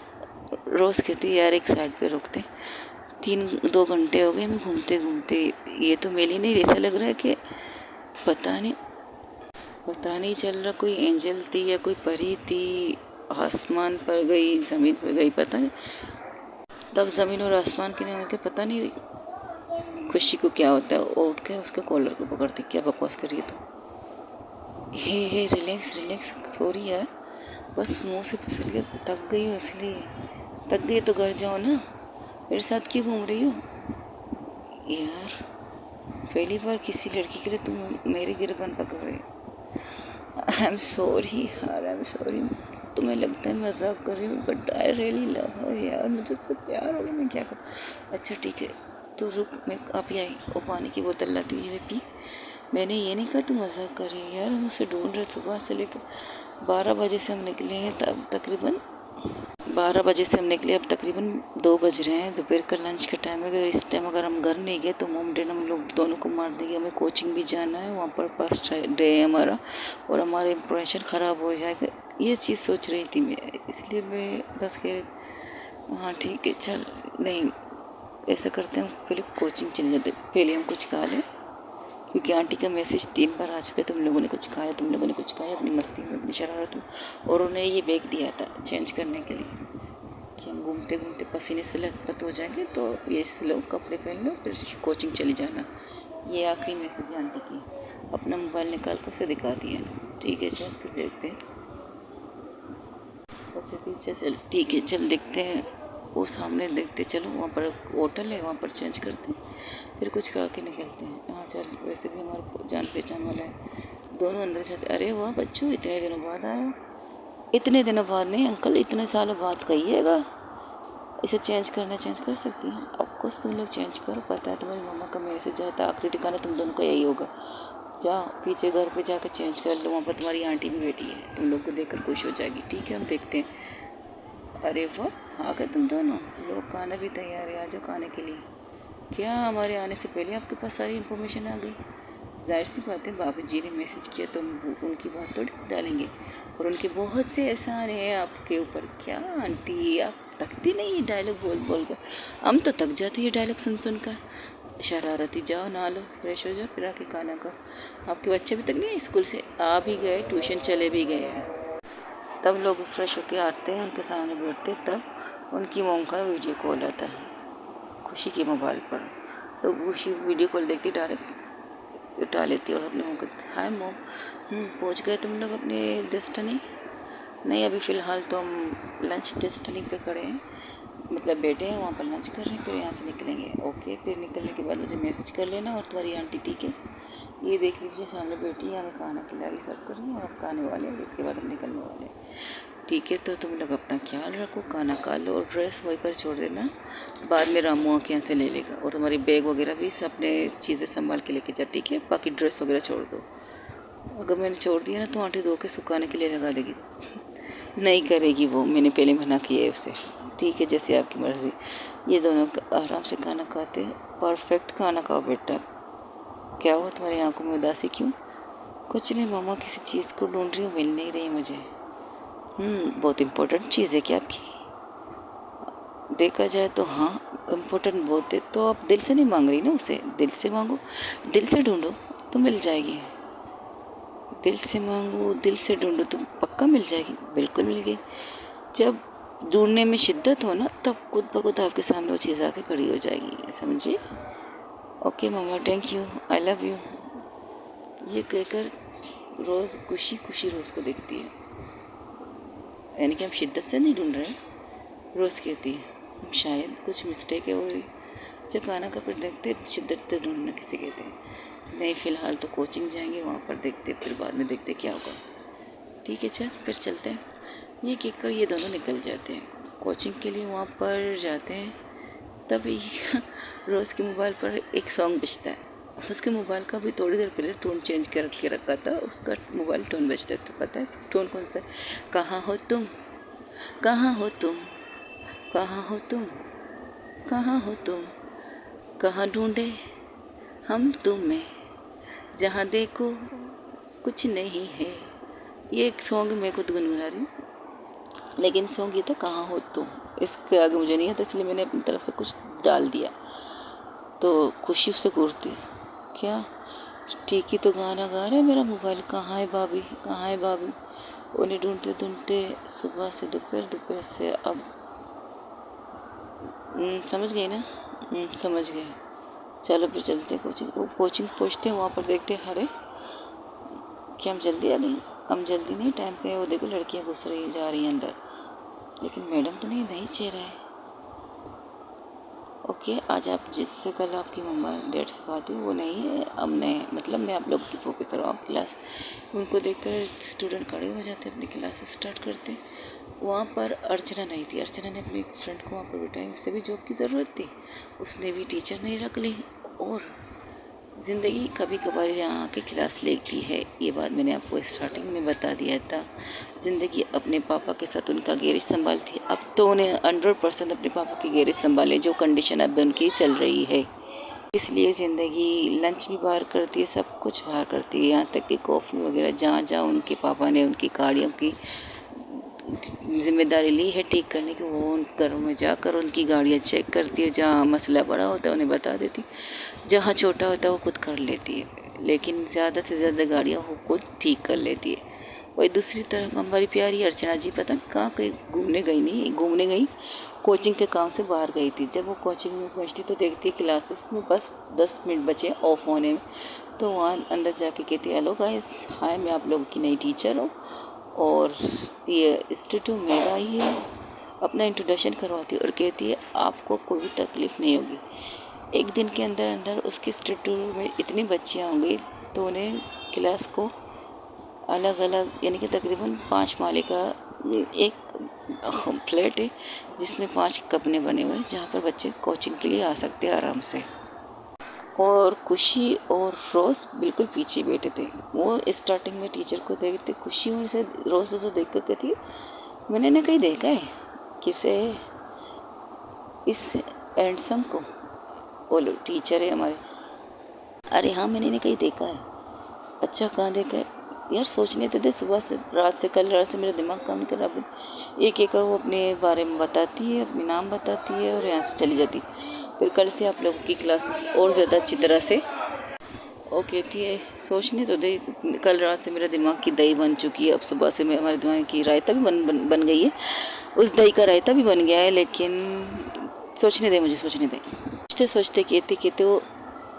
रोज़ कहती यार एक साइड पे रोकते, 2 घंटे हो गए हमें घूमते घूमते, ये तो मिल ही नहीं, ऐसा लग रहा है कि पता नहीं चल रहा कोई एंजल थी या कोई परी थी, आसमान पर गई ज़मीन पर गई पता नहीं। तब ज़मीन और आसमान के नाम के पता नहीं खुशी को क्या होता है, उठ के उसके कॉलर को पकड़ती, क्या बकवास करिए तो। हे रिलैक्स सॉरी यार, बस मुंह से फिसल गया, थक गई हो इसलिए। थक गई तो घर जाओ ना, मेरे साथ क्यों घूम रही हो यार? पहली बार किसी लड़की के लिए तुम मेरी गिरबान पकड़ रहे हो। आई एम सॉरी यार, आई एम सॉरी। तुम्हें लगता है मजाक कर रही हूँ बट आई रियली लव हर यार, मुझे उससे प्यार हो गया, मैं क्या करूँ। अच्छा ठीक है तो रुक, मैं आप ही आई, वो पानी की बोतल लाती हुई पी। मैंने ये नहीं कहा तू मजाक कर रही है यार, हम उसे ढूंढ रहे सुबह से लेकर 12 बजे से हम निकले हैं, तब तकरीबन 12 बजे से हम निकले, अब तकरीबन 2 बज रहे हैं, दोपहर का लंच का टाइम है। अगर इस टाइम अगर हम घर नहीं गए तो मोम डे हम लोग दोनों को मार देंगे। हमें कोचिंग भी जाना है, वहाँ पर फर्स्ट डे है हमारा, और हमारा इंप्रेशन ख़राब हो जाएगा, ये चीज़ सोच रही थी मैं, इसलिए मैं बस कह रही हाँ ठीक है चल। नहीं ऐसा करते हैं, पहले कोचिंग चले जाते, पहले हम कुछ खा लें, क्योंकि आंटी का मैसेज 3 बार आ चुका है, तुम लोगों ने कुछ खाया, तुम लोगों ने कुछ खाया, अपनी मस्ती में अपनी शरारत में। और उन्हें ये बैग दिया था चेंज करने के लिए कि हम घूमते घूमते पसीने से लथपथ हो जाएंगे, तो ये लो कपड़े पहन लो फिर कोचिंग चली जाना। ये आखिरी मैसेज है आंटी की, अपना मोबाइल निकाल कर उसे दिखा दिया। ठीक है चल फिर देखते हैं। ओके चल ठीक है चल देखते हैं, वो सामने देखते, चलो वहाँ पर होटल है, वहाँ पर चेंज करते हैं, फिर कुछ खा के निकलते हैं। हाँ चल, वैसे भी हमारा जान पहचान वाला है। दोनों अंदर जाते, अरे वाह बच्चों इतने दिनों बाद आए हो। इतने दिनों बाद नहीं अंकल, इतने सालों बाद कहिएगा। इसे चेंज कर सकती हैं, ऑफकोर्स तुम लोग चेंज करो, पता है तुम्हारी मम्मा का मैसेज आता, आखिरी ठिकाना तुम दोनों का यही होगा। जाओ पीछे घर पे जाकर चेंज कर लो, वहाँ पर तुम्हारी आंटी भी बैठी है, तुम लोग को देखकर खुश हो जाएगी। ठीक है हम देखते हैं। अरे वाह आ गए तुम दोनों लोग, खाना भी तैयार है, आ जाओ खाने के लिए। क्या हमारे आने से पहले आपके पास सारी इन्फॉर्मेशन आ गई? जाहिर सी बात है, भाभी जी ने मैसेज किया तो हम उनकी बात थोड़ी डालेंगे, और उनके बहुत से एहसान है आपके ऊपर। क्या आंटी आप थकती नहीं है डायलॉग बोल बोल कर? हम तो थक जाते हैं डायलॉग सुन सुन कर। शरारती, जाओ नहा लो फ्रेश हो जाओ फिर आके खाना खाओ। आपके बच्चे भी तक नहीं स्कूल से आ भी गए, ट्यूशन चले भी गए हैं। तब लोग फ्रेश होके आते हैं, उनके सामने बैठते, तब उनकी मोम का वीडियो कॉल आता है खुशी के मोबाइल पर। तो खुशी वीडियो कॉल देखती डायरेक्ट उठा लेती है और अपने मुँह कहती, हाय मोम, पहुँच गए तुम लोग अपने डेस्टिनी? नहीं अभी फ़िलहाल तो हम लंच डेस्टिनी पे खड़े हैं, मतलब बैठे हैं वहाँ पर लंच कर रहे हैं, फिर यहाँ से निकलेंगे। ओके फिर निकलने के बाद मुझे मैसेज कर लेना। और तुम्हारी आंटी ठीक है? ये देख लीजिए सामने बैठी है, हमें खाना खिला रही, सर्व कर रही है, और अब खाने वाले हैं, उसके बाद हम निकलने वाले हैं। ठीक है तो तुम लोग अपना ख्याल रखो, खाना खा लो, और ड्रेस वहीं पर छोड़ देना, बाद में रामू आके यहाँ से ले लेगा। और तुम्हारी बैग वगैरह भी अपने चीज़ें संभाल के लेके जा, ठीक है? बाकी ड्रेस वगैरह छोड़ दो, अगर मैंने छोड़ दिया ना तो आंटी धो के सुखाने के लिए लगा देगी। नहीं करेगी वो, मैंने पहले मना किया है उसे। ठीक है जैसे आपकी मर्ज़ी। ये दोनों आराम से खाना खाते, परफेक्ट खाना खाओ बेटा। क्या हुआ तुम्हारी आंखों में उदासी क्यों? कुछ नहीं मामा, किसी चीज़ को ढूंढ रही हूँ, मिल नहीं रही मुझे। बहुत इम्पोर्टेंट चीज़ है क्या आपकी? देखा जाए तो हाँ इम्पोर्टेंट बहुत है, तो आप दिल से नहीं मांग रही ना उसे, दिल से मांगो, दिल से ढूंढो तो मिल जाएगी। दिल से मांगो, दिल से ढूंढो तो पक्का मिल जाएगी, बिल्कुल मिल गई। जब ढूंढने में शिद्दत हो ना, तब खुद ब खुद आपके सामने वो चीज़ आके खड़ी हो जाएगी, समझिए। Okay mamma, thank you, I love you, ये कहकर रोज़ खुशी खुशी रोज़ को देखती है। यानी कि हम शिद्दत से नहीं ढूंढ रहे हैं, रोज़ कहती है शायद कुछ मिस्टेक है हो रही। जब खाना का फिर देखते शिद्दत से ढूंढना किसे कहते हैं। नहीं, फ़िलहाल तो कोचिंग जाएंगे, वहाँ पर देखते, फिर बाद में देखते क्या होगा। ठीक है, चल फिर चलते हैं। ये कहकर ये दोनों निकल जाते हैं कोचिंग के लिए, वहाँ पर जाते हैं। तभी रोज़ के मोबाइल पर एक सॉन्ग बजता है। उसके मोबाइल का भी थोड़ी देर पहले टोन चेंज कर के रखा था, उसका मोबाइल टोन बजता था। पता है टोन कौन सा है? कहाँ हो तुम, कहाँ हो तुम, कहाँ हो तुम, कहाँ हो तुम, कहाँ ढूंढे हम तुम्हें, जहाँ देखो कुछ नहीं है। ये एक सॉन्ग मैं खुद गुनगुना रही हूँ, लेकिन सॉन्ग ये था कहाँ हो तुम। इसके आगे मुझे नहीं आता, इसलिए मैंने अपनी तरफ से कुछ डाल दिया। तो खुशी उससे घूरती, क्या ठीक ही तो गाना गा रहे, मेरा मोबाइल कहाँ है भाभी, कहाँ है भाभी। उन्हें ढूंढते ढूंढते सुबह से दोपहर, दोपहर से अब समझ गए ना? समझ गए। चलो फिर चलते कोचिंग। वो कोचिंग पहुँचते हैं, वहाँ पर देखते हैं, अरे क्या हम जल्दी आ गई? हम जल्दी नहीं, टाइम पे है। वो देखो लड़कियाँ घुस रही जा रही हैं अंदर, लेकिन मैडम तो नहीं चेहरा है। ओके, आज आप जिससे कल आपकी मम्मा डैड से बात हुई वो नहीं है, अब मैं मतलब मैं आप लोग की प्रोफेसर हूँ क्लास। उनको देखकर स्टूडेंट खड़े हो जाते, अपनी क्लास स्टार्ट करते। वहाँ पर अर्चना नहीं थी। अर्चना ने अपनी फ्रेंड को वहाँ पर बिठाया, उसे भी जॉब की ज़रूरत थी, उसने भी टीचर नहीं रख ली। और ज़िंदगी कभी कभार यहाँ आके क्लास लेती है, ये बात मैंने आपको स्टार्टिंग में बता दिया था। ज़िंदगी अपने पापा के साथ उनका गैरेज संभालती है, अब तो उन्हें 100% अपने पापा की गैरेज संभाले, जो कंडीशन अब उनकी चल रही है। इसलिए ज़िंदगी लंच भी बाहर करती है, सब कुछ बाहर करती है, यहाँ तक कि कॉफ़ी वगैरह जहाँ जहाँ उनके पापा ने उनकी गाड़ियों की जिम्मेदारी ली है ठीक करने की, वो उन घरों में जाकर उनकी गाड़ियाँ चेक करती है। जहाँ मसला बड़ा होता है उन्हें बता देती, जहाँ छोटा होता है वो खुद कर लेती है, लेकिन ज़्यादा से ज़्यादा गाड़ियाँ वो खुद ठीक कर लेती है। वही दूसरी तरफ हमारी प्यारी अर्चना जी पता नहीं कहाँ कहीं घूमने गई, कोचिंग के काम से बाहर गई थी। जब वो कोचिंग में पहुँचती तो देखती है क्लासेस में बस 10 मिनट बचे ऑफ होने में, तो वहाँ अंदर जाके कहती है, हेलो गाइस, हाय, मैं आप लोगों की नई टीचर हूँ और ये इंस्टीट्यूट मेरा ही है। अपना इंट्रोडक्शन करवाती है और कहती है आपको कोई भी तकलीफ़ नहीं होगी। एक दिन के अंदर अंदर उसके इंस्टीट्यूट में इतनी बच्चियाँ होंगी, तो उन्हें क्लास को अलग अलग, यानी कि तकरीबन 5 माले का एक फ्लैट है, जिसमें 5 कमरे बने हुए हैं, जहाँ पर बच्चे कोचिंग के लिए आ सकते हैं आराम से। और खुशी और रोज़ बिल्कुल पीछे बैठे थे। वो स्टार्टिंग में टीचर को देखते, खुशी उनसे रोज़ उसे देख कर कहती है, मैंने ना कहीं देखा है किसे, इस हैंडसम को। वो लोग टीचर है हमारे। अरे हाँ, मैंने इन्हें कहीं देखा है। अच्छा, कहाँ देखा है यार? सोचने तो दे, सुबह से रात से कल रात से मेरा दिमाग काम नहीं कर रहा। एक एक कर वो अपने बारे में बताती है, अपने नाम बताती है और यहाँ से चली जाती। फिर कल से आप लोगों की क्लासेस और ज़्यादा अच्छी तरह से। वो कहती है, सोचने तो दे, कल रात से मेरा दिमाग की दही बन चुकी है, अब सुबह से मैं हमारे दिमाग की रायता भी बन गई है, उस दही का रायता भी बन गया है, लेकिन सोचने दे, मुझे सोचने दे। सोचते सोचते कहते कहते वो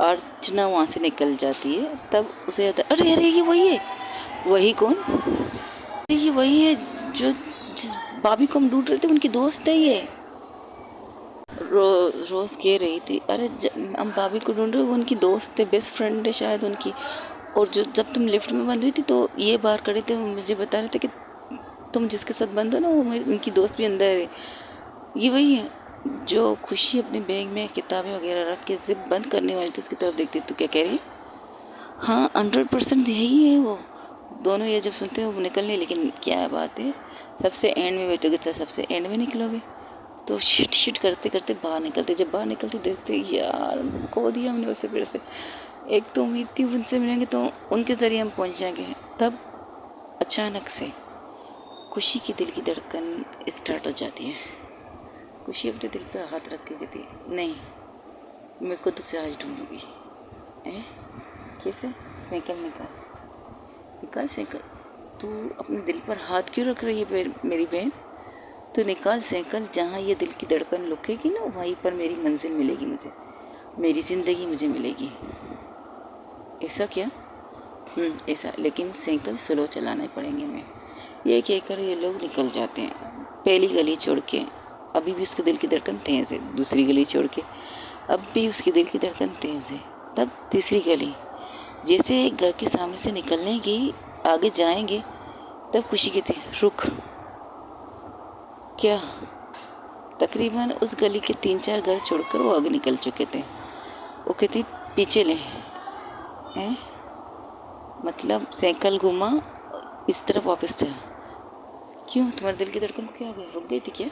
अर्चना वहाँ से निकल जाती है। तब उसे याद, अरे अरे ये वही है। वही कौन? अरे ये वही है जो जिस भाभी को हम ढूंढ रहे थे, उनकी दोस्त है ये। रोज़ कह रही थी, अरे हम भाभी को ढूंढ रहे, वो उनकी दोस्त है, बेस्ट फ्रेंड है शायद उनकी। और जो जब तुम लिफ्ट में बंद हुई थी तो ये बाहर खड़े थे, मुझे बता रहे थे कि तुम जिसके साथ बंद हो ना, वो उनकी दोस्त भी अंदर है। ये वही है जो खुशी अपने बैग में किताबें वगैरह रख के जिप बंद करने वाली थी, उसकी तरफ देखती। तो क्या कह रही है? हाँ, 100% यही है वो। दोनों ये जब सुनते हैं वो निकलने, लेकिन क्या बात है, सबसे एंड में बैठोगे तो सबसे एंड में निकलोगे। तो शिट करते करते बाहर निकलते, जब बाहर निकलते देखते यार खो दिया हमने उसे फिर से। एक तो उम्मीद थी उनसे मिलेंगे तो उनके ज़रिए हम पहुंच जाएंगे, तब अचानक से खुशी की दिल की धड़कन स्टार्ट हो जाती है। खुशी अपने दिल पे हाथ रख के कहती नहीं, मैं खुद से आज ढूंढूंगी। कैसे? साइकिल निकाल साइकिल। तू अपने दिल पर हाथ क्यों रख रही है मेरी बहन? तो निकाल साइकिल, जहाँ ये दिल की धड़कन लुकेगी ना वहीं पर मेरी मंजिल मिलेगी मुझे, मेरी ज़िंदगी मुझे मिलेगी। ऐसा क्या? ऐसा, लेकिन साइकिल स्लो चलाना ही पड़ेंगे हमें। ये कहकर ये लोग निकल जाते हैं पहली गली छोड़ के। अभी भी उसके दिल की धड़कन तेज़ है। दूसरी गली छोड़ के अब भी उसके दिल की धड़कन तेज़ है। तब तीसरी गली, जैसे घर के सामने से निकलने की आगे जाएंगे तब खुशी कहती रुक। क्या? तकरीबन उस गली के 3-4 घर छोड़कर वो आगे निकल चुके थे। वो कहती पीछे ले। हैं? मतलब साइकिल घुमा, इस तरफ वापस जा। क्यों? तुम्हारे दिल की धड़कन क्या हो गया? रुक गई थी क्या?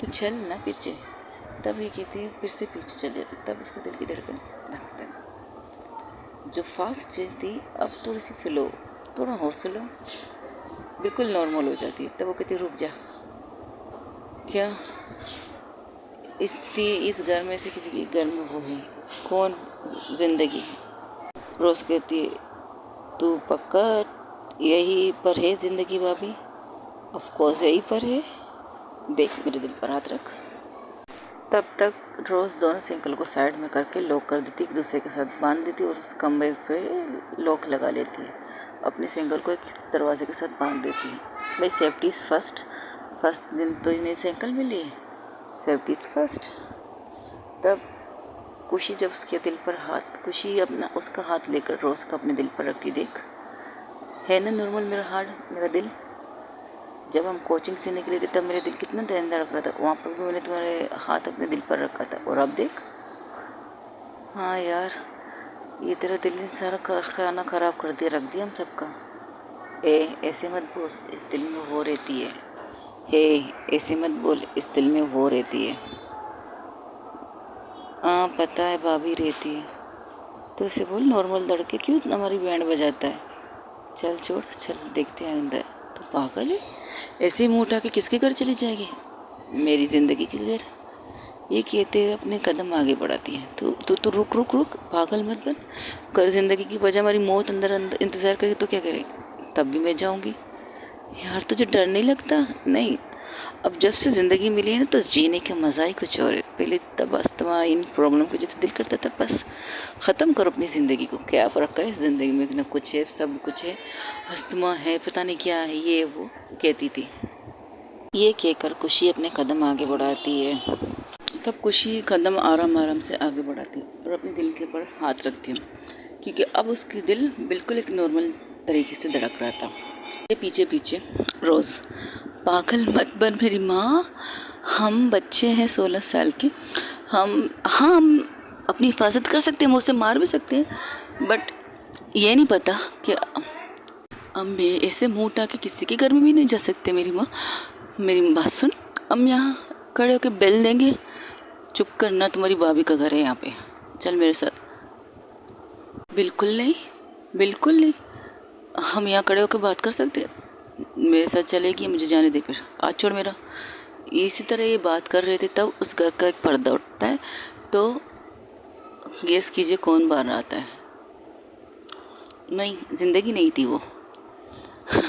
तो चल ना पीछे। तब ये कहती है फिर से पीछे चल जाती। तब उसका दिल की धड़कन धड़कन जो फास्ट थी अब थोड़ी सी स्लो, थोड़ा और स्लो, बिल्कुल नॉर्मल हो जाती है। तब वो कहती रुक जा। क्या? इस घर में से किसी के घर में वो है कौन? ज़िंदगी। रोज़ कहती है तू पक्का यही पर है ज़िंदगी भाभी? ऑफ कोर्स यही पर है, देख मेरे दिल पर हाथ रख। तब तक रोज़ दोनों साइकिल को साइड में करके लॉक कर देती, एक दूसरे के साथ बांध देती और उस खंभे पे लॉक लगा लेती है। अपनी साइकिल को एक दरवाजे के साथ बांध देती है। भाई सेफ्टी इज़ फर्स्ट। फर्स्ट दिन तो इन्हें साइकिल मिली है, सेफ्टी इज़ फर्स्ट। तब खुशी जब उसके दिल पर हाथ, खुशी अपना उसका हाथ लेकर रोज़ का अपने दिल पर रखती। देख है ना नॉर्मल मेरा हार्ट, मेरा दिल। जब हम कोचिंग से निकले थे तब मेरे दिल कितना धड़कन रख रहा था, वहाँ पर भी मैंने तुम्हारे हाथ अपने दिल पर रखा था। और अब देख, हाँ यार ये तेरा दिल ने सारा खाना ख़राब कर दिया, रख दिया हम सबका। ऐसे मत बोल, इस दिल में वो रहती है। ऐसे मत बोल, इस दिल में वो रहती है। हाँ पता है भाभी रहती है। तो ऐसे बोल, नॉर्मल धड़के क्यों इतना हमारी बैंड बजाता है? चल छोड़, चल देखते हैं अंदर। तो पागल है, ऐसे ही मुँह उठा के किसके घर चली जाएगी? मेरी ज़िंदगी के घर। ये कहते हुए अपने कदम आगे बढ़ाती है। तो रुक रुक रुक, पागल मत बन। कर ज़िंदगी की वजह हमारी मौत अंदर इंतज़ार करे तो क्या करे? तब भी मैं जाऊँगी। यार तुझे डर नहीं लगता? नहीं, अब जब से ज़िंदगी मिली है ना तो जीने का मज़ा ही कुछ और है। पहले तब अस्थमा इन प्रॉब्लम को जैसे दिल करता था बस ख़त्म करो अपनी ज़िंदगी को। क्या फ़र्क है इस ज़िंदगी में? ना कुछ है, सब कुछ है, अस्थमा है, पता नहीं क्या है, ये वो कहती थी। ये कहकर खुशी अपने कदम आगे बढ़ाती है। तब खुशी कदम आराम से आगे बढ़ाती है और अपने दिल के ऊपर हाथ रखती है, क्योंकि अब उसकी दिल बिल्कुल एक नॉर्मल तरीके से धड़क रहा था। ये पीछे रोज़, पागल मत बन मेरी माँ, हम बच्चे हैं 16 साल के, हम अपनी हिफाजत कर सकते हैं, हम उसे मार भी सकते हैं, बट ये नहीं पता कि हम ऐसे मुँह उठा के किसी के घर में भी नहीं जा सकते। मेरी माँ, मेरी बात सुन, हम यहाँ खड़े होकर बेल देंगे, चुप करना, तुम्हारी भाभी का घर है यहाँ पे, चल मेरे साथ। बिल्कुल नहीं, हम यहाँ खड़े होकर बात कर सकते हैं, मेरे साथ चलेगी, मुझे जाने दे, फिर आज छोड़ मेरा। इसी तरह ये बात कर रहे थे तब उस घर का एक पर्दा उठता है। तो गेस कीजिए कौन बाहर आता है? नहीं, ज़िंदगी नहीं थी वो,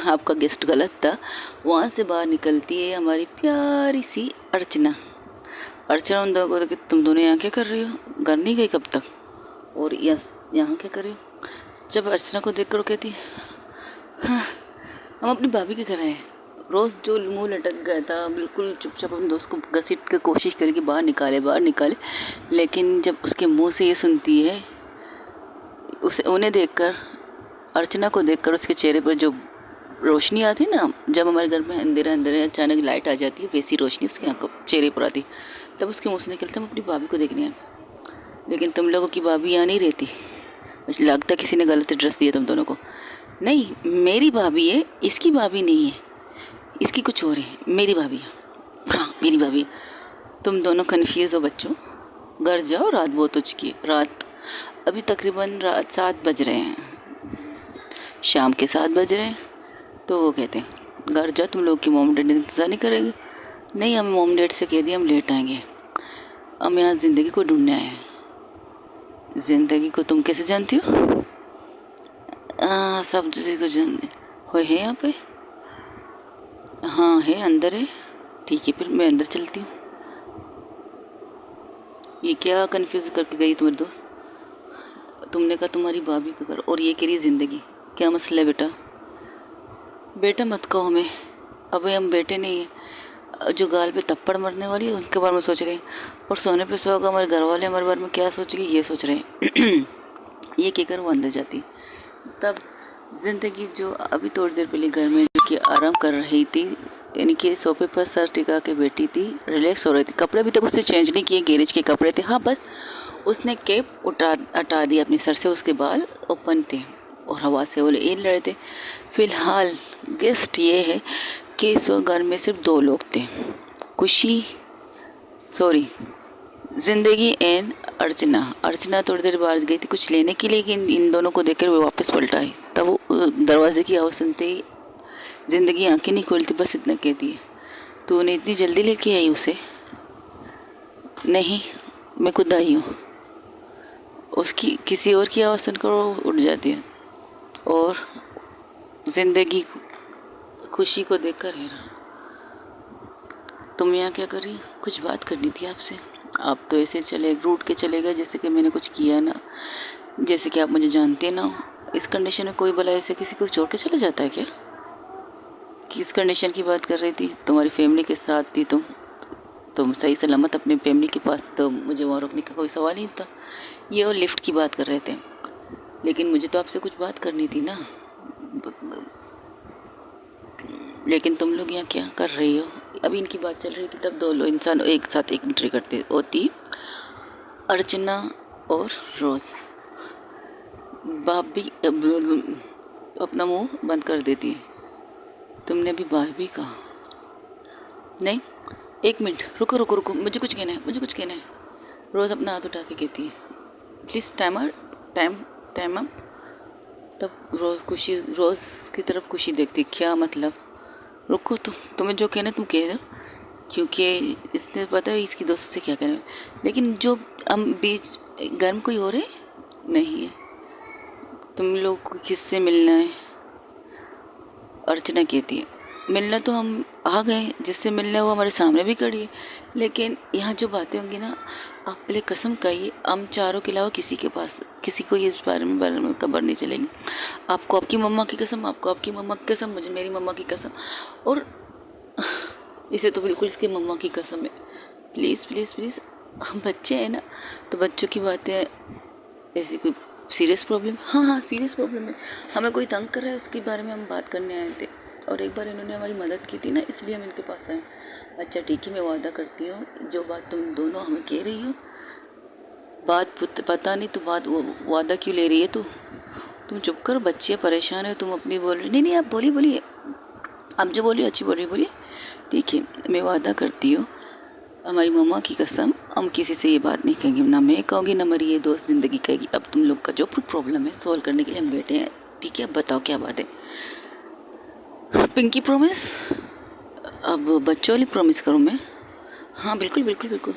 आपका गेस्ट गलत था। वहाँ से बाहर निकलती है हमारी प्यारी सी अर्चना उन दोनों को कि तुम दोनों यहाँ क्या कर रही हो? घर नहीं गई कब तक? और यहाँ क्या कर रही हो? जब अर्चना को देख कर कहती हाँ, हम अपनी भाभी के घर आए। रोज़ जो मुंह लटक गया था बिल्कुल चुपचाप अपने दोस्त को घसीट कर कोशिश करेगी बाहर निकाले, लेकिन जब उसके मुंह से ये सुनती है, उन्हें देखकर, अर्चना को देखकर उसके चेहरे पर जो रोशनी आती ना, जब हमारे घर में अंधेरा अचानक लाइट आ जाती है, वैसी रोशनी उसके आंखों चेहरे पर आती। तब उसके मुँह से निकलता हम अपनी भाभी को देखने आए, लेकिन तुम लोगों की भाभी यहाँ नहीं रहती। मुझे लगता किसी ने गलत एड्रेस दिया तुम दोनों को। नहीं, मेरी भाभी है, इसकी भाभी नहीं है, इसकी कुछ और है, मेरी भाभी है। हाँ मेरी भाभी है। तुम दोनों कन्फ्यूज़ हो बच्चों, घर जाओ, रात बहुत हो चुकी है। रात अभी तकरीबन रात 7 बज रहे हैं, शाम के 7 बज रहे हैं। तो वो कहते हैं घर जाओ, तुम लोग की मॉम डैडी इंतज़ार नहीं करेंगे। नहीं, हम मोम डैड से कह दिया हम लेट आएंगे। हम यहाँ ज़िंदगी को ढूंढने आए हैं। ज़िंदगी को तुम कैसे जानती हो? सब दूसरे को जानते हो है यहाँ पे? हाँ है, अंदर है। ठीक है, फिर मैं अंदर चलती हूँ। ये क्या कंफ्यूज करके गई तुम्हारी दोस्त? तुमने कहा तुम्हारी भाभी का घर और ये कह रही ज़िंदगी। क्या मसला है बेटा? बेटा मत कहो हमें, अबे हम बेटे नहीं हैं। जो गाल पे तप्पड़ मरने वाली है उसके बारे में सोच रहे हैं, और सोने पे सोगा हमारे घर वाले हमारे बारे में क्या सोचेंगे ये सोच रहे हैं। ये कहकर वो अंदर जाती। तब ज़िंदगी जो अभी थोड़ी देर पहले घर में कि आराम कर रही थी, यानी कि सोफे पर सर टिका के बैठी थी, रिलैक्स हो रही थी। कपड़े अभी तक उसने चेंज नहीं किए, गैरेज के कपड़े थे। हाँ, बस उसने कैप हटा दिया अपने सर से, उसके बाल ओपन थे और हवा से वो इन रहे थे। फिलहाल गेस्ट ये है कि इस वक्त घर में सिर्फ 2 लोग थे, ज़िंदगी एंड अर्चना। अर्चना थोड़ी देर बाहर गई थी कुछ लेने के लिए, लेकिन इन दोनों को देखकर वो वापस पलट आई। तब वो दरवाजे की आवाज़ सुनते ही ज़िंदगी आंखें नहीं खोलती, बस इतना कहती है, तूने इतनी जल्दी लेके आई उसे? नहीं, मैं खुद आई हूँ। उसकी किसी और की आवाज़ सुनकर वो उठ जाती है और ज़िंदगी खुशी को देखकर हैरान। तुम यहाँ क्या कर रही? कुछ बात करनी थी आपसे। आप तो ऐसे रूट के चले गए जैसे कि मैंने कुछ किया ना, जैसे कि आप मुझे जानते ना हो। इस कंडीशन में कोई भला ऐसे किसी को छोड़ के चला जाता है क्या? किस कंडीशन की बात कर रही थी? तुम्हारी फैमिली के साथ थी तुम सही सलामत अपनी फैमिली के पास, तो मुझे वहाँ रोकने का कोई सवाल ही नहीं था। ये और लिफ्ट की बात कर रहे थे, लेकिन मुझे तो आपसे कुछ बात करनी थी ना। लेकिन तुम लोग यहाँ क्या कर रही हो? अभी इनकी बात चल रही थी, तब 2 लोग इंसान एक साथ एक एंट्री करते होती, अर्चना और रोज़। भाभी अपना मुंह बंद कर देती है। तुमने अभी भाभी कहा? नहीं, 1 मिनट रुको रुको रुको, मुझे कुछ कहना है। रोज़ अपना हाथ उठा के कहती है, प्लीज़ टाइम अप। तब रोज़ की तरफ खुशी देखती, क्या मतलब? रुको, तुम्हें जो कहना है तुम कह दो, क्योंकि इसने पता है इसकी दोस्तों से क्या कहना है। लेकिन जो हम बीच घर में कोई और है नहीं है, तुम लोग को किससे मिलना है? अर्चना कहती है, मिलना तो हम आ गए, जिससे मिलना है वो हमारे सामने भी खड़ी है, लेकिन यहाँ जो बातें होंगी ना, आप पहले कसम खाइए हम चारों के अलावा किसी को इस बारे में खबर नहीं चलेगी। आपको आपकी मम्मा की कसम, मुझे मेरी मम्मा की कसम, और इसे तो बिल्कुल इसकी मम्मा की कसम है। प्लीज़ प्लीज़ प्लीज़, हम बच्चे हैं ना, तो बच्चों की बातें, ऐसी कोई सीरियस प्रॉब्लम? हाँ सीरियस प्रॉब्लम है, हमें कोई तंग कर रहा है, उसके बारे में हम बात करने आए थे, और एक बार इन्होंने हमारी मदद की थी ना, इसलिए हम इनके पास आए। अच्छा ठीक है, मैं वादा करती हूँ जो बात तुम दोनों हमें कह रही हो, बात पता नहीं तो बात वादा क्यों ले रही है तुम चुप करो, बच्चे परेशान है, तुम अपनी बोल रही। नहीं आप बोलिए, आप जो बोलिए अच्छी बोल रही बोलिए। ठीक है, मैं वादा करती हूँ हमारी मम्मा की कसम, हम किसी से ये बात नहीं कहेंगे, ना मैं कहूँगी ना मेरी ये दोस्त ज़िंदगी कहेगी। अब तुम लोग का जो प्रॉब्लम है सॉल्व करने के लिए हम बैठे हैं, ठीक है? अब बताओ क्या बात है? Pinky promise? अब बच्चों वाली प्रॉमिस करूँ मैं? हाँ बिल्कुल।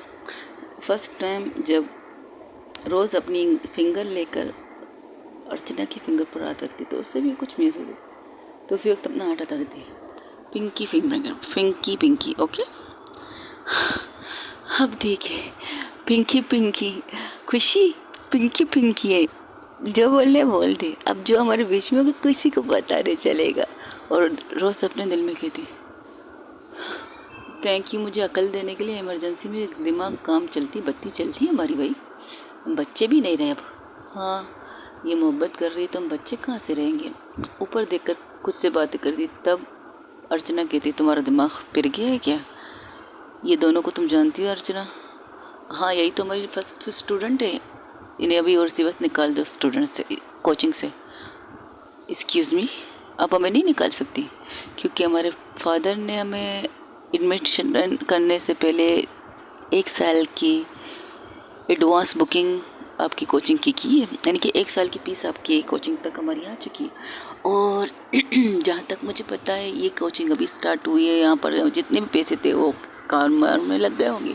फर्स्ट टाइम जब रोज़ अपनी फिंगर लेकर अर्चना की फिंगर पर हाथ रखती तो उससे भी कुछ महसूस होता, तो उसी वक्त अपना हाथ हटा देती। पिंकी, ओके। अब ठीक है, पिंकी खुशी, पिंकी है, जो बोलने बोल दे, अब जो हमारे बीच में होगा किसी को पता नहीं चलेगा। और रोज़ अपने दिल में कहती, थैंक यू मुझे अकल देने के लिए। इमरजेंसी में दिमाग काम चलती, बत्ती चलती है हमारी भाई, हम बच्चे भी नहीं रहे अब। हाँ, ये मोहब्बत कर रही है तो हम बच्चे कहाँ से रहेंगे? ऊपर देखकर खुद से बातें कर दी। तब अर्चना कहती, तुम्हारा दिमाग फिर गया है क्या? ये दोनों को तुम जानती हो अर्चना? हाँ, यही तो हमारी फर्स्ट स्टूडेंट है, इन्हें अभी और सिवत निकाल दो स्टूडेंट से, कोचिंग से। एक्सक्यूज़ मी, आप हमें नहीं निकाल सकती? क्योंकि हमारे फादर ने हमें एडमिशन करने से पहले 1 साल की एडवांस बुकिंग आपकी कोचिंग की है, यानी कि 1 साल की फीस आपकी कोचिंग तक हमारी आ चुकी है। और जहाँ तक मुझे पता है ये कोचिंग अभी स्टार्ट हुई है, यहाँ पर जितने भी पैसे थे वो काम में लग गए होंगे।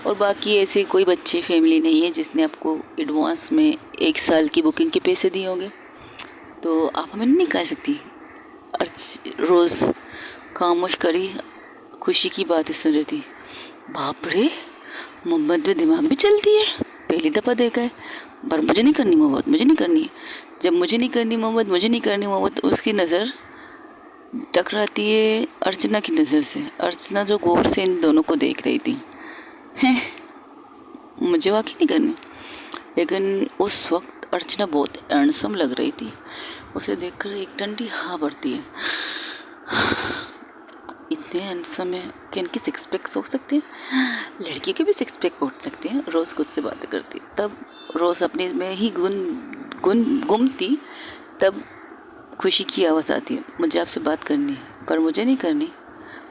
और बाकी ऐसे कोई बच्चे फैमिली नहीं है जिसने आपको एडवांस में 1 साल की बुकिंग के पैसे दिए होंगे, तो आप हमें नहीं कह सकती। रोज़ खामोश करी खुशी की बातें सुन रही थी। बाप रे, मोहब्बत में दिमाग भी चलती है, पहली दफ़ा देखा है। पर मुझे नहीं करनी मोहब्बत, मुझे नहीं करनी है। जब मुझे नहीं करनी मोहब्बत, मुझे नहीं करनी मोहब्बत, उसकी नज़र टकराती है अर्चना की नज़र से। अर्चना जो गौर से इन दोनों को देख रही थी, हैं मुझे वाकई नहीं करनी। लेकिन उस वक्त अर्चना बहुत हैंडसम लग रही थी। उसे देखकर एक ठंडी हवा बढ़ती है। इतने हैंडसम है कि इनके 6 पैक्स हो सकते हैं, लड़की के भी 6 पैक हो सकते हैं। रोज़ खुद से बातें करती, तब रोज़ अपने में ही गुम थी। तब खुशी की आवाज़ आती है, मुझे आपसे बात करनी है, पर मुझे नहीं करनी,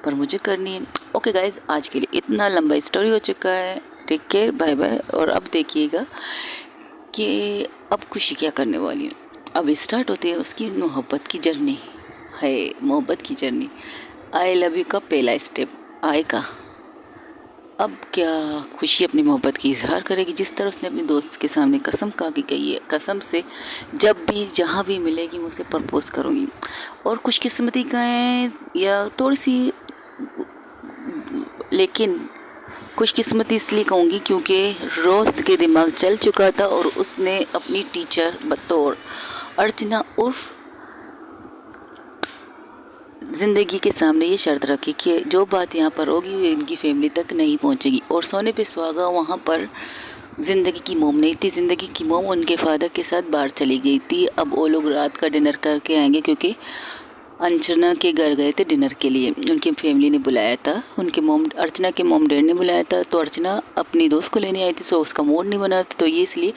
पर मुझे करनी है। ओके गाइज, आज के लिए इतना लंबा स्टोरी हो चुका है। Take care, bye bye. और अब देखिएगा कि अब खुशी क्या करने वाली है। अब स्टार्ट होती है उसकी मोहब्बत की जर्नी, है मोहब्बत की जर्नी। आई लव यू का पहला स्टेप आएगा। अब क्या खुशी अपनी मोहब्बत की इजहार करेगी, जिस तरह उसने अपने दोस्त के सामने कसम खा के कही है, कसम से जब भी जहाँ भी मिलेगी मैं उसे प्रपोज करूँगी। और खुशकिस्मती का है या थोड़ी सी, लेकिन खुशकिस्मती इसलिए कहूँगी क्योंकि रोज़ के दिमाग चल चुका था और उसने अपनी टीचर बतौर अर्चना उर्फ ज़िंदगी के सामने ये शर्त रखी कि जो बात यहाँ पर होगी वो इनकी फैमिली तक नहीं पहुँचेगी। और सोने पे सुहागा वहाँ पर ज़िंदगी की मोम नहीं थी। ज़िंदगी की मोम उनके फादर के साथ बाहर चली गई थी। अब वो लोग रात का डिनर करके आएंगे क्योंकि अर्चना के घर गए थे डिनर के लिए। उनकी फैमिली ने बुलाया था, उनके मोम अर्चना के मोम डैड ने बुलाया था। तो अर्चना अपनी दोस्त को लेने आई थी, सो उसका मूड नहीं बना था। तो ये इसलिए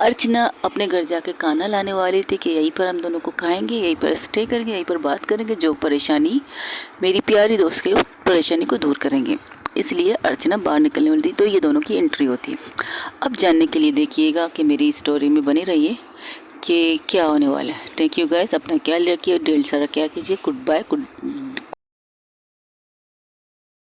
अर्चना अपने घर जाके खाना लाने वाली थी कि यहीं पर हम दोनों को खाएंगे, यहीं पर स्टे करेंगे, यहीं पर बात करेंगे, जो परेशानी मेरी प्यारी दोस्त की उस परेशानी को दूर करेंगे। इसलिए अर्चना बाहर निकलने वाली थी। तो ये दोनों की एंट्री होती है। अब जानने के लिए देखिएगा कि मेरी स्टोरी में बने रहिए कि क्या होने वाला है। थैंक यू गाइस, अपना ख्याल रखिए, ढेर सारा ख्याल कीजिए। Good bye, good